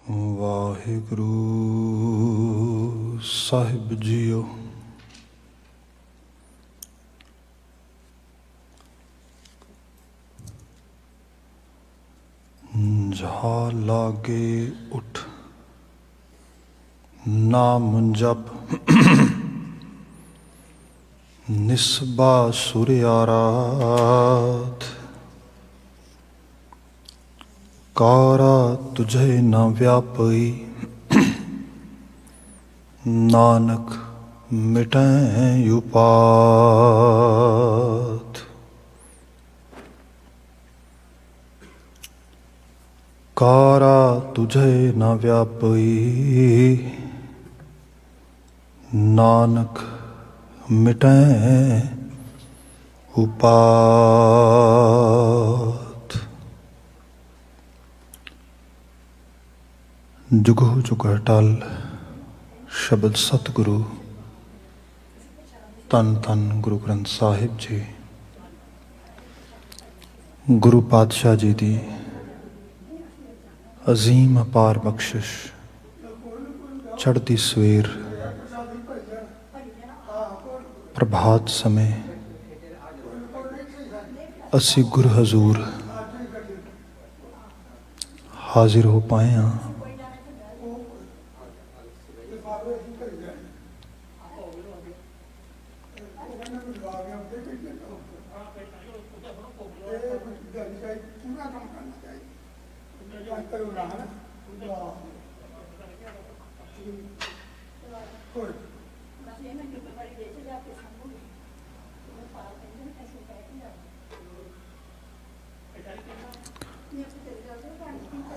ਵਾਹਿਗੁਰੂ ਸਾਹਿਬ JIO. ਜਾ ਲਾਗੇ ਉਠ ਨਾਮ ਜਪ, ਨਿਸਬਾ ਸੁਰਿਆਰਾਤ। ਕਾਰਾ ਤੁਝੇ ਨਾ ਵਿਆਪਈ, ਨਾਨਕ ਮਿਟੈ ਉਪਾਤ। ਕਾਰਾ ਤੁਝੇ ਨਾ ਵਿਆਪਈ, ਨਾਨਕ ਮਿਟੈ ਉਪਾਤ। ਜੁਗੋ ਜੁਗ ਅਟਲ ਸ਼ਬਦ ਸਤਿਗੁਰੂ ਧੰਨ ਧੰਨ ਗੁਰੂ ਗ੍ਰੰਥ ਸਾਹਿਬ ਜੀ। ਗੁਰੂ ਪਾਤਸ਼ਾਹ ਜੀ ਦੀ ਅਜ਼ੀਮ ਅਪਾਰ ਬਖਸ਼ਿਸ਼, ਚੜ੍ਹਦੀ ਸਵੇਰ ਪ੍ਰਭਾਤ ਸਮੇਂ ਅਸੀਂ ਗੁਰੂ ਹਜ਼ੂਰ ਹਾਜ਼ਰ ਹੋ ਪਾਏ ਹਾਂ।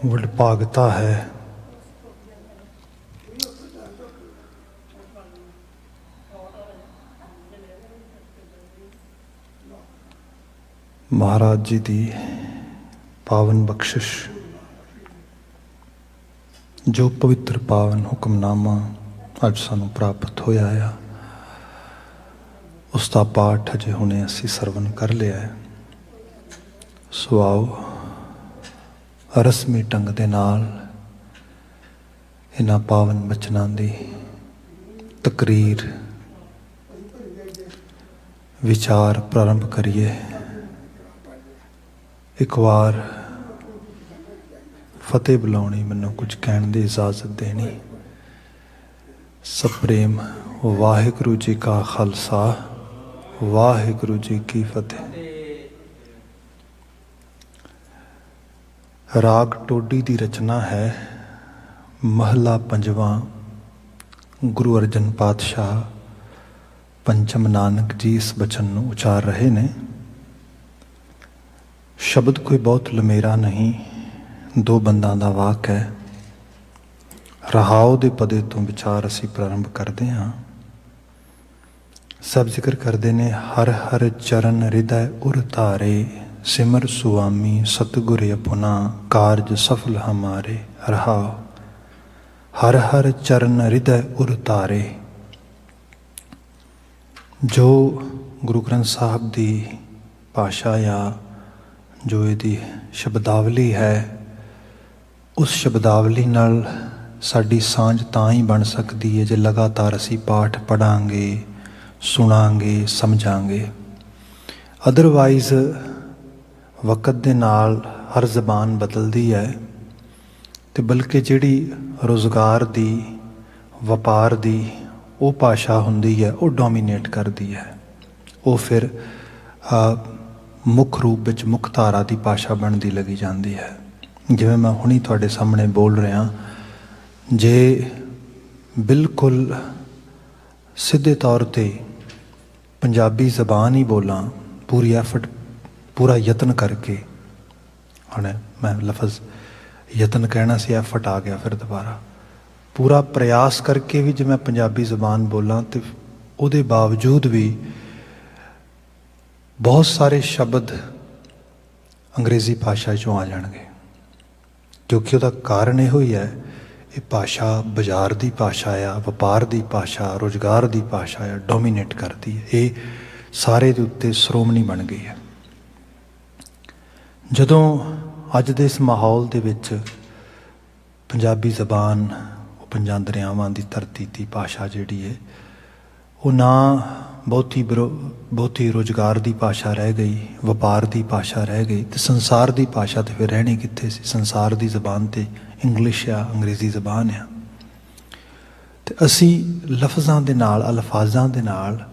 ਵਡਭਾਗਤਾ ਹੈ ਮਹਾਰਾਜ ਜੀ ਦੀ ਪਾਵਨ ਬਖਸ਼ਿਸ਼, ਜੋ ਪਵਿੱਤਰ ਪਾਵਨ ਹੁਕਮਨਾਮਾ ਅੱਜ ਸਾਨੂੰ ਪ੍ਰਾਪਤ ਹੋਇਆ ਆ, ਉਸ ਦਾ ਪਾਠ ਅਜੇ ਹੁਣੇ ਅਸੀਂ ਸਰਵਨ ਕਰ ਲਿਆ ਹੈ। ਸੋ ਆਓ ਰਸਮੀ ਢੰਗ ਦੇ ਨਾਲ ਇਹਨਾਂ ਪਾਵਨ ਬਚਨਾਂ ਦੀ ਤਕਰੀਰ ਵਿਚਾਰ ਪ੍ਰਾਰੰਭ ਕਰੀਏ। ਇੱਕ ਵਾਰ ਫਤਿਹ ਬੁਲਾਉਣੀ, ਮੈਨੂੰ ਕੁਝ ਕਹਿਣ ਦੀ ਇਜਾਜ਼ਤ ਦੇਣੀ। ਸਭ ਪ੍ਰੇਮ ਵਾਹਿਗੁਰੂ ਜੀ ਕਾ ਖਾਲਸਾ, ਵਾਹਿਗੁਰੂ ਜੀ ਕੀ ਫਤਿਹ। ਰਾਗ ਟੋਡੀ ਦੀ ਰਚਨਾ ਹੈ ਮਹਲਾ ਪੰਜਵਾਂ। ਗੁਰੂ ਅਰਜਨ ਪਾਤਸ਼ਾਹ ਪੰਚਮ ਨਾਨਕ ਜੀ ਇਸ ਬਚਨ ਨੂੰ ਉਚਾਰ ਰਹੇ ਨੇ। ਸ਼ਬਦ ਕੋਈ ਬਹੁਤ ਲੰਮੇਰਾ ਨਹੀਂ, ਦੋ ਬੰਦਾਂ ਦਾ ਵਾਕ ਹੈ। ਰਹਾਉ ਦੇ ਪਦੇ ਤੋਂ ਵਿਚਾਰ ਅਸੀਂ ਪ੍ਰਾਰੰਭ ਕਰਦੇ ਹਾਂ। ਸਭ ਜ਼ਿਕਰ ਕਰਦੇ ਨੇ, ਹਰ ਹਰ ਚਰਨ ਹਿਰਦੈ ਉਰ ਧਾਰੇ, ਸਿਮਰ ਸੁਆਮੀ ਸਤਿਗੁਰ ਅਪੁਨਾ, ਕਾਰਜ ਸਫਲ ਹਮਾਰੇ। ਰਹਾਉ ਹਰ ਹਰ ਚਰਨ ਹਿਰਦੈ ਉਰ ਧਾਰੇ। ਜੋ ਗੁਰੂ ਗ੍ਰੰਥ ਸਾਹਿਬ ਦੀ ਭਾਸ਼ਾ ਜਾਂ ਜੋ ਇਹਦੀ ਸ਼ਬਦਾਵਲੀ ਹੈ, ਉਸ ਸ਼ਬਦਾਵਲੀ ਨਾਲ ਸਾਡੀ ਸਾਂਝ ਤਾਂ ਹੀ ਬਣ ਸਕਦੀ ਹੈ ਜੇ ਲਗਾਤਾਰ ਅਸੀਂ ਪਾਠ ਪੜ੍ਹਾਂਗੇ, ਸੁਣਾਂਗੇ, ਸਮਝਾਂਗੇ। ਅਦਰਵਾਈਜ਼ ਵਕਤ ਦੇ ਨਾਲ ਹਰ ਜ਼ਬਾਨ ਬਦਲਦੀ ਹੈ ਅਤੇ ਬਲਕਿ ਜਿਹੜੀ ਰੁਜ਼ਗਾਰ ਦੀ, ਵਪਾਰ ਦੀ ਉਹ ਭਾਸ਼ਾ ਹੁੰਦੀ ਹੈ, ਉਹ ਡੋਮੀਨੇਟ ਕਰਦੀ ਹੈ। ਉਹ ਫਿਰ ਮੁੱਖ ਰੂਪ ਵਿੱਚ ਮੁੱਖ ਧਾਰਾ ਦੀ ਭਾਸ਼ਾ ਬਣਦੀ ਲੱਗੀ ਜਾਂਦੀ ਹੈ। ਜਿਵੇਂ ਮੈਂ ਹੁਣੀ ਤੁਹਾਡੇ ਸਾਹਮਣੇ ਬੋਲ ਰਿਹਾ, ਜੇ ਬਿਲਕੁਲ ਸਿੱਧੇ ਤੌਰ 'ਤੇ ਪੰਜਾਬੀ ਜ਼ਬਾਨ ਹੀ ਬੋਲਾਂ, ਪੂਰੀ ਐਫਰਟ, ਪੂਰਾ ਯਤਨ ਕਰਕੇ, ਹੁਣ ਮੈਂ ਲਫ਼ਜ਼ ਯਤਨ ਕਹਿਣਾ ਸੀ, ਐਫਰਟ ਆ ਗਿਆ ਫਿਰ ਦੁਬਾਰਾ, ਪੂਰਾ ਪ੍ਰਯਾਸ ਕਰਕੇ ਵੀ ਜੇ ਮੈਂ ਪੰਜਾਬੀ ਜ਼ਬਾਨ ਬੋਲਾਂ ਤਾਂ ਉਹਦੇ ਬਾਵਜੂਦ ਵੀ ਬਹੁਤ ਸਾਰੇ ਸ਼ਬਦ ਅੰਗਰੇਜ਼ੀ ਭਾਸ਼ਾ 'ਚੋਂ ਆ ਜਾਣਗੇ, ਕਿਉਂਕਿ ਉਹਦਾ ਕਾਰਨ ਇਹੋ ਹੀ ਹੈ, ਇਹ ਭਾਸ਼ਾ ਬਾਜ਼ਾਰ ਦੀ ਭਾਸ਼ਾ ਆ, ਵਪਾਰ ਦੀ ਭਾਸ਼ਾ, ਰੁਜ਼ਗਾਰ ਦੀ ਭਾਸ਼ਾ ਆ, ਡੋਮੀਨੇਟ ਕਰਦੀ ਹੈ। ਇਹ ਸਾਰੇ ਦੇ ਉੱਤੇ ਸ਼੍ਰੋਮਣੀ ਬਣ ਗਈ ਹੈ। ਜਦੋਂ ਅੱਜ ਦੇ ਇਸ ਮਾਹੌਲ ਦੇ ਵਿੱਚ ਪੰਜਾਬੀ ਜ਼ਬਾਨ ਉਹ ਪੰਜਾਂ ਦਰਿਆਵਾਂ ਦੀ ਧਰਤੀ ਦੀ ਭਾਸ਼ਾ ਜਿਹੜੀ ਹੈ ਉਹ ਨਾ ਬਹੁਤੀ ਰੁਜ਼ਗਾਰ ਦੀ ਭਾਸ਼ਾ ਰਹਿ ਗਈ, ਵਪਾਰ ਦੀ ਭਾਸ਼ਾ ਰਹਿ ਗਈ, ਤੇ ਸੰਸਾਰ ਦੀ ਭਾਸ਼ਾ ਤੇ ਫਿਰ ਰਹਿਣੀ ਕਿੱਥੇ ਸੀ। ਸੰਸਾਰ ਦੀ ਜ਼ਬਾਨ ਤੇ ਇੰਗਲਿਸ਼ ਆ, ਅੰਗਰੇਜ਼ੀ ਜ਼ਬਾਨ ਆ। ਤੇ ਅਸੀਂ ਲਫ਼ਜ਼ਾਂ ਦੇ ਨਾਲ, ਅਲਫਾਜ਼ਾਂ ਦੇ ਨਾਲ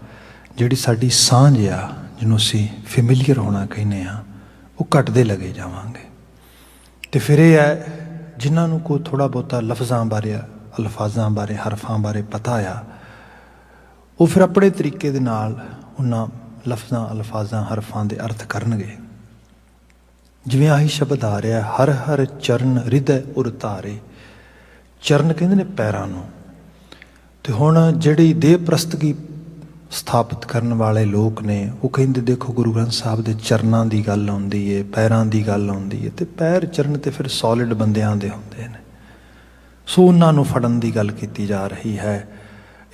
ਜਿਹੜੀ ਸਾਡੀ ਸਾਂਝ ਆ, ਜਿਹਨੂੰ ਅਸੀਂ ਫੈਮਿਲੀਅਰ ਹੋਣਾ ਕਹਿੰਦੇ ਹਾਂ, ਉਹ ਘਟਦੇ ਲੱਗੇ ਜਾਵਾਂਗੇ। ਤੇ ਫਿਰ ਇਹ ਹੈ ਜਿਨ੍ਹਾਂ ਨੂੰ ਕੋਈ ਥੋੜ੍ਹਾ ਬਹੁਤਾ ਲਫ਼ਜ਼ਾਂ ਬਾਰੇ, ਅਲਫਾਜ਼ਾਂ ਬਾਰੇ, ਹਰਫਾਂ ਬਾਰੇ ਪਤਾ ਆ, ਉਹ ਫਿਰ ਆਪਣੇ ਤਰੀਕੇ ਦੇ ਨਾਲ ਉਹਨਾਂ ਲਫ਼ਜ਼ਾਂ, ਅਲਫਾਜ਼ਾਂ, ਹਰਫਾਂ ਦੇ ਅਰਥ ਕਰਨਗੇ। ਜਿਵੇਂ ਆਹੀ ਸ਼ਬਦ ਆ ਰਿਹਾ, ਹਰ ਹਰ ਚਰਨ ਹਿਰਦੈ ਉਰ ਧਾਰੇ। ਚਰਨ ਕਹਿੰਦੇ ਨੇ ਪੈਰਾਂ ਨੂੰ। ਤੇ ਹੁਣ ਜਿਹੜੀ ਦੇਹ ਪ੍ਰਸਤਗੀ ਸਥਾਪਿਤ ਕਰਨ ਵਾਲੇ ਲੋਕ ਨੇ, ਉਹ ਕਹਿੰਦੇ ਦੇਖੋ ਗੁਰੂ ਗ੍ਰੰਥ ਸਾਹਿਬ ਦੇ ਚਰਨਾਂ ਦੀ ਗੱਲ ਆਉਂਦੀ ਹੈ, ਪੈਰਾਂ ਦੀ ਗੱਲ ਆਉਂਦੀ ਹੈ, ਤੇ ਪੈਰ ਚਰਨ ਤੇ ਫਿਰ ਸੋਲਿਡ ਬੰਦਿਆਂ ਦੇ ਹੁੰਦੇ ਨੇ। ਸੋ ਉਹਨਾਂ ਨੂੰ ਫੜਨ ਦੀ ਗੱਲ ਕੀਤੀ ਜਾ ਰਹੀ ਹੈ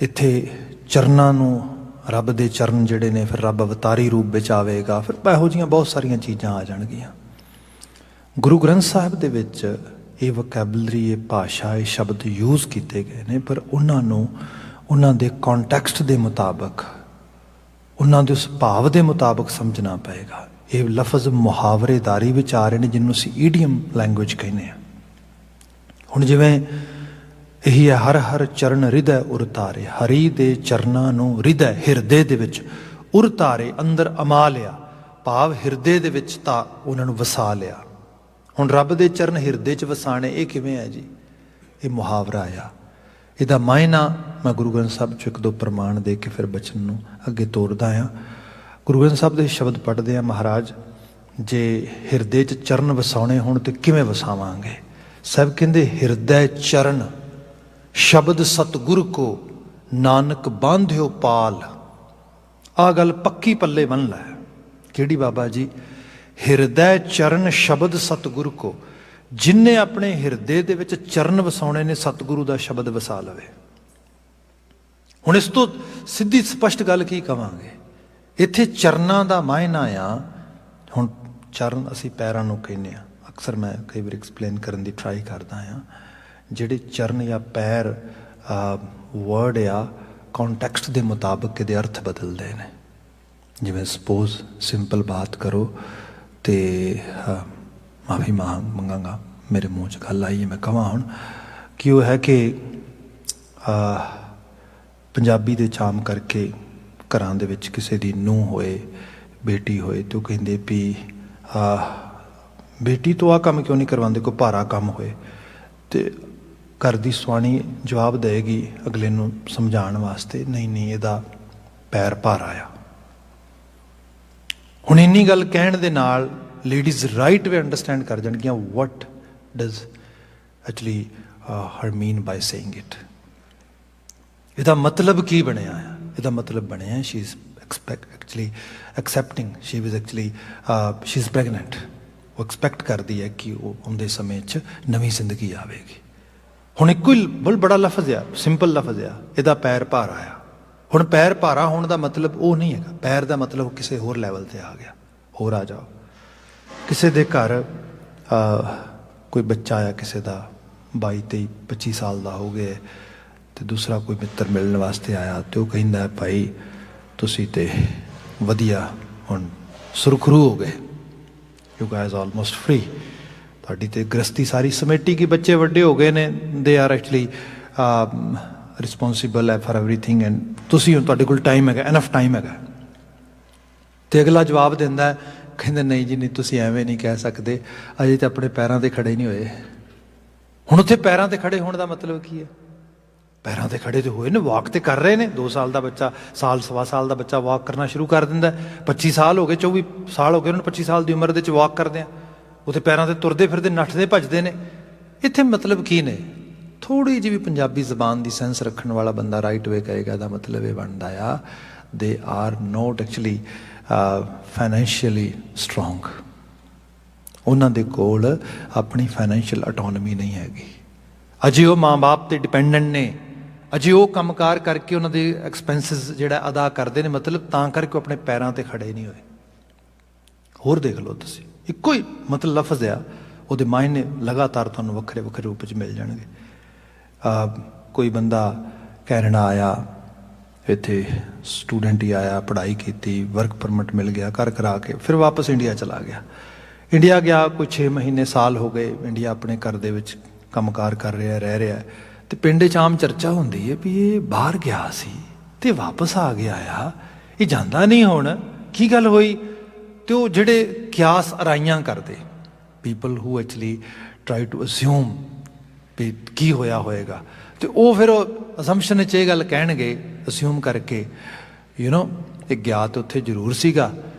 ਇੱਥੇ। ਚਰਨਾਂ ਨੂੰ, ਰੱਬ ਦੇ ਚਰਨ ਜਿਹੜੇ ਨੇ, ਫਿਰ ਰੱਬ ਅਵਤਾਰੀ ਰੂਪ ਵਿੱਚ ਆਵੇਗਾ, ਫਿਰ ਇਹੋ ਜਿਹੀਆਂ ਬਹੁਤ ਸਾਰੀਆਂ ਚੀਜ਼ਾਂ ਆ ਜਾਣਗੀਆਂ। ਗੁਰੂ ਗ੍ਰੰਥ ਸਾਹਿਬ ਦੇ ਵਿੱਚ ਇਹ ਵੋਕੈਬਲਰੀ, ਇਹ ਭਾਸ਼ਾ, ਇਹ ਸ਼ਬਦ ਯੂਜ਼ ਕੀਤੇ ਗਏ ਨੇ, ਪਰ ਉਹਨਾਂ ਨੂੰ ਉਹਨਾਂ ਦੇ ਕੌਨਟੈਕਸਟ ਦੇ ਮੁਤਾਬਕ, ਉਹਨਾਂ ਦੇ ਉਸ ਭਾਵ ਦੇ ਮੁਤਾਬਕ ਸਮਝਣਾ ਪਏਗਾ। ਇਹ ਲਫ਼ਜ਼ ਮੁਹਾਵਰੇਦਾਰੀ ਵਿੱਚ ਆ ਰਹੇ ਨੇ, ਜਿਹਨੂੰ ਅਸੀਂ ਈਡੀਅਮ ਲੈਂਗੁਏਜ ਕਹਿੰਦੇ ਹਾਂ। ਹੁਣ ਜਿਵੇਂ ਇਹੀ ਹੈ, ਹਰ ਹਰ ਚਰਨ ਹਿਰਦੈ ਉਰ ਧਾਰੇ। ਹਰੀ ਦੇ ਚਰਨਾਂ ਨੂੰ ਹਿਰਦੈ, ਹਿਰਦੇ ਦੇ ਵਿੱਚ, ਉਰ ਧਾਰੇ ਅੰਦਰ ਅਮਾ ਲਿਆ, ਭਾਵ ਹਿਰਦੇ ਦੇ ਵਿੱਚ ਤਾਂ ਉਹਨਾਂ ਨੂੰ ਵਸਾ ਲਿਆ। ਹੁਣ ਰੱਬ ਦੇ ਚਰਨ ਹਿਰਦੇ 'ਚ ਵਸਾਣੇ, ਇਹ ਕਿਵੇਂ ਹੈ ਜੀ? ਇਹ ਮੁਹਾਵਰਾ ਆ। ਇਹਦਾ ਮਾਇਨਾ ਮੈਂ ਗੁਰੂ ਗ੍ਰੰਥ ਸਾਹਿਬ 'ਚੋਂ ਇੱਕ ਦੋ ਪ੍ਰਮਾਣ ਦੇ ਕੇ ਫਿਰ ਬਚਨ ਨੂੰ ਅੱਗੇ ਤੋਰਦਾ ਹਾਂ। ਗੁਰੂ ਗ੍ਰੰਥ ਸਾਹਿਬ ਦੇ ਸ਼ਬਦ ਪੜ੍ਹਦੇ ਹਾਂ, ਮਹਾਰਾਜ ਜੇ ਹਿਰਦੇ 'ਚ ਚਰਨ ਵਸਾਉਣੇ ਹੋਣ ਤੇ ਕਿਵੇਂ ਵਸਾਵਾਂਗੇ? ਸਾਹਿਬ ਕਹਿੰਦੇ ਹਿਰਦੈ ਚਰਨ ਸ਼ਬਦ ਸਤਿਗੁਰ ਕੋ ਨਾਨਕ ਬਾਂਧਿਓ ਪਾਲ। ਆਹ ਗੱਲ ਪੱਕੀ ਪੱਲੇ ਬੰਨ ਲੈ। ਕਿਹੜੀ ਬਾਬਾ ਜੀ? ਹਿਰਦੈ ਚਰਨ ਸ਼ਬਦ ਸਤਿਗੁਰ ਕੋ। ਜਿਨਨੇ ਆਪਣੇ ਹਿਰਦੇ ਦੇ ਵਿੱਚ ਚਰਨ ਵਸਾਉਣੇ ਨੇ, ਸਤਿਗੁਰੂ ਦਾ ਸ਼ਬਦ ਵਸਾ ਲਵੇ। ਹੁਣ ਇਸ ਤੋਂ ਸਿੱਧੀ ਸਪਸ਼ਟ ਗੱਲ ਕੀ ਕਵਾਂਗੇ? ਇੱਥੇ ਚਰਨਾਂ ਦਾ ਮਾਇਨਾ ਆ, ਹੁਣ ਚਰਨ ਅਸੀਂ ਪੈਰਾਂ ਨੂੰ ਕਹਿੰਦੇ ਹਾਂ। ਅਕਸਰ ਮੈਂ ਕਈ ਵਾਰ ਐਕਸਪਲੇਨ ਕਰਨ ਦੀ ਟਰਾਈ ਕਰਦਾ ਹਾਂ। ਜਿਹੜੇ ਚਰਨ ਜਾਂ ਪੈਰ ਵਰਡ ਆ, ਕੌਨਟੈਕਸਟ ਦੇ ਮੁਤਾਬਕ ਇਹਦੇ ਅਰਥ ਬਦਲਦੇ ਨੇ। ਜਿਵੇਂ ਸਪੋਜ਼ ਸਿੰਪਲ ਬਾਤ ਕਰੋ ਤੇ ਮਾਫੀ ਮੰਗਾਂਗਾ, ਮੇਰੇ ਮੂੰਹ 'ਚ ਗੱਲ ਆਈ ਹੈ, ਮੈਂ ਕਹਾਂ ਹੁਣ ਕਿ ਉਹ ਹੈ ਕਿ ਪੰਜਾਬੀ ਦੇ ਚਾਮ ਕਰਕੇ ਘਰਾਂ ਦੇ ਵਿੱਚ ਕਿਸੇ ਦੀ ਨੂੰਹ ਹੋਏ, ਬੇਟੀ ਹੋਏ, ਤੇ ਉਹ ਕਹਿੰਦੇ ਵੀ ਬੇਟੀ ਤੋਂ ਆਹ ਕੰਮ ਕਿਉਂ ਨਹੀਂ ਕਰਵਾਉਂਦੇ, ਕੋਈ ਭਾਰਾ ਕੰਮ ਹੋਏ। ਤੇ ਘਰ ਦੀ ਸੁਆਣੀ ਜਵਾਬ ਦੇਗੀ ਅਗਲੇ ਨੂੰ ਸਮਝਾਉਣ ਵਾਸਤੇ, ਨਹੀਂ ਨਹੀਂ ਇਹਦਾ ਪੈਰ ਭਾਰਾ ਆ। ਹੁਣ ਇੰਨੀ ਗੱਲ ਕਹਿਣ ਦੇ ਨਾਲ ਲੇਡੀਜ਼ ਰਾਈਟ ਵੇ ਅੰਡਰਸਟੈਂਡ ਕਰ ਜਾਣਗੀਆਂ what does actually her mean by saying it. ਇਹਦਾ ਮਤਲਬ ਕੀ ਬਣਿਆ ਆ? ਇਹਦਾ ਮਤਲਬ ਬਣਿਆ she is actually accepting, she was actually she is pregnant. ਉਹ ਐਕਸਪੈਕਟ ਕਰਦੀ ਹੈ ਕਿ ਉਹ ਆਉਂਦੇ ਸਮੇਂ 'ਚ ਨਵੀਂ ਜ਼ਿੰਦਗੀ ਆਵੇਗੀ। ਹੁਣ ਇੱਕੋ ਹੀ ਬਹੁਤ ਬੜਾ ਲਫ਼ਜ਼ ਆ, ਸਿੰਪਲ ਲਫ਼ਜ਼ ਆ, ਇਹਦਾ ਪੈਰ ਭਾਰਾ ਆ। ਹੁਣ ਪੈਰ ਭਾਰਾ ਹੋਣ ਦਾ ਮਤਲਬ ਉਹ ਨਹੀਂ ਹੈਗਾ। ਪੈਰ ਦਾ ਮਤਲਬ ਕਿਸੇ ਹੋਰ ਲੈਵਲ 'ਤੇ ਆ ਗਿਆ। ਹੋਰ ਆ ਜਾਓ, ਕਿਸੇ ਦੇ ਘਰ ਕੋਈ ਬੱਚਾ ਆਇਆ, ਕਿਸੇ ਦਾ 22, 23, 25 ਸਾਲ ਦਾ ਹੋ ਗਿਆ, ਅਤੇ ਦੂਸਰਾ ਕੋਈ ਮਿੱਤਰ ਮਿਲਣ ਵਾਸਤੇ ਆਇਆ, ਅਤੇ ਉਹ ਕਹਿੰਦਾ ਭਾਈ ਤੁਸੀਂ ਤਾਂ ਵਧੀਆ ਹੁਣ ਸੁਰਖਰੂ ਹੋ ਗਏ, ਯੂ ਗਾਇਜ਼ ਆਲਮੋਸਟ ਫਰੀ, ਤੁਹਾਡੀ ਤਾਂ ਗ੍ਰਸਤੀ ਸਾਰੀ ਸਮੇਟੀ ਕਿ ਬੱਚੇ ਵੱਡੇ ਹੋ ਗਏ ਨੇ, ਦੇ ਆਰ ਐਕਚੁਅਲੀ ਰਿਸਪੋਂਸੀਬਲ ਹੈ ਫਾਰ ਐਵਰੀਥਿੰਗ, ਐਂਡ ਤੁਸੀਂ ਹੁਣ ਤੁਹਾਡੇ ਕੋਲ ਟਾਈਮ ਹੈਗਾ, ਐਨਫ ਟਾਈਮ ਹੈਗਾ। ਅਤੇ ਅਗਲਾ ਜਵਾਬ ਦਿੰਦਾ, ਕਹਿੰਦੇ ਨਹੀਂ ਜੀ ਨਹੀਂ, ਤੁਸੀਂ ਐਵੇਂ ਨਹੀਂ ਕਹਿ ਸਕਦੇ, ਅਜੇ ਤਾਂ ਆਪਣੇ ਪੈਰਾਂ 'ਤੇ ਖੜੇ ਨਹੀਂ ਹੋਏ। ਹੁਣ ਉੱਥੇ ਪੈਰਾਂ 'ਤੇ ਖੜੇ ਹੋਣ ਦਾ ਮਤਲਬ ਕੀ ਹੈ? ਪੈਰਾਂ 'ਤੇ ਖੜੇ ਤੇ ਹੋਏ ਨੇ, ਵਾਕ ਤੇ ਕਰ ਰਹੇ ਨੇ। 2 ਸਾਲ ਦਾ ਬੱਚਾ, ਸਾਲ ਸਵਾ ਸਾਲ ਦਾ ਬੱਚਾ ਵਾਕ ਕਰਨਾ ਸ਼ੁਰੂ ਕਰ ਦਿੰਦਾ। 25 ਸਾਲ ਹੋ ਗਏ, 24 ਸਾਲ ਹੋ ਗਏ ਉਹਨਾਂ ਨੂੰ 25 ਸਾਲ ਦੀ ਉਮਰ ਦੇ ਵਿੱਚ ਵਾਕ ਕਰਦੇ ਆ। ਉੱਥੇ ਪੈਰਾਂ 'ਤੇ ਤੁਰਦੇ ਫਿਰਦੇ, ਨੱਠਦੇ ਭੱਜਦੇ ਨੇ। ਇੱਥੇ ਮਤਲਬ ਕੀ ਨੇ? ਥੋੜ੍ਹੀ ਜਿਹੀ ਵੀ ਪੰਜਾਬੀ ਜ਼ਬਾਨ ਦੀ ਸੈਂਸ ਰੱਖਣ ਵਾਲਾ ਬੰਦਾ ਰਾਈਟ ਵੇ ਕਹੇਗਾ, ਇਹਦਾ ਮਤਲਬ ਇਹ ਬਣਦਾ ਆ they are note actually financially strong. ਉਹਨਾਂ ਦੇ ਕੋਲ ਆਪਣੀ ਫਾਈਨੈਂਸ਼ੀਅਲ ਆਟੋਨਮੀ ਨਹੀਂ ਹੈਗੀ। ਅਜੇ ਉਹ ਮਾਂ ਬਾਪ 'ਤੇ ਡਿਪੈਂਡੈਂਟ ਨੇ, ਅਜੇ ਉਹ ਕੰਮਕਾਰ ਕਰਕੇ ਉਹਨਾਂ ਦੇ ਐਕਸਪੈਂਸਿਸ ਜਿਹੜਾ ਅਦਾ ਕਰਦੇ ਨੇ, ਮਤਲਬ ਤਾਂ ਕਰਕੇ ਉਹ ਆਪਣੇ ਪੈਰਾਂ 'ਤੇ ਖੜੇ ਨਹੀਂ ਹੋਏ। ਹੋਰ ਦੇਖ ਲਓ ਤੁਸੀਂ, ਇੱਕੋ ਹੀ ਮਤਲਬ ਲਫ਼ਜ਼ ਆ, ਉਹਦੇ ਮਾਇਨੇ ਲਗਾਤਾਰ ਤੁਹਾਨੂੰ ਵੱਖਰੇ ਵੱਖਰੇ ਰੂਪ 'ਚ ਮਿਲ ਜਾਣਗੇ। ਕੋਈ ਬੰਦਾ ਕੈਨੇਡਾ ਆਇਆ, ਇੱਥੇ ਸਟੂਡੈਂਟ ਹੀ ਆਇਆ, ਪੜ੍ਹਾਈ ਕੀਤੀ, ਵਰਕ ਪਰਮਿਟ ਮਿਲ ਗਿਆ, ਕਰ ਕਰਾ ਕੇ ਫਿਰ ਵਾਪਸ ਇੰਡੀਆ ਚਲਾ ਗਿਆ। ਇੰਡੀਆ ਗਿਆ, ਕੋਈ 6 ਮਹੀਨੇ ਸਾਲ ਹੋ ਗਏ, ਇੰਡੀਆ ਆਪਣੇ ਘਰ ਦੇ ਵਿੱਚ ਕੰਮਕਾਰ ਕਰ ਰਿਹਾ, ਰਹਿ ਰਿਹਾ, ਅਤੇ ਪਿੰਡ 'ਚ ਆਮ ਚਰਚਾ ਹੁੰਦੀ ਹੈ ਵੀ ਇਹ ਬਾਹਰ ਗਿਆ ਸੀ ਅਤੇ ਵਾਪਸ ਆ ਗਿਆ ਆ, ਇਹ ਜਾਂਦਾ ਨਹੀਂ ਹੁਣ, ਕੀ ਗੱਲ ਹੋਈ? ਅਤੇ ਉਹ ਜਿਹੜੇ ਕਿਆਸ ਅਰਾਈਆਂ ਕਰਦੇ, people who actually try to assume ਵੀ ਕੀ ਹੋਇਆ ਹੋਏਗਾ, ਅਤੇ ਉਹ ਫਿਰ ਅਸੰਪਸ਼ਨ 'ਚ ਇਹ ਗੱਲ ਕਹਿਣਗੇ ਅਸਿਊਮ ਕਰਕੇ, ਇਹ ਗਿਆ ਤਾਂ ਉੱਥੇ ਜ਼ਰੂਰ ਸੀਗਾ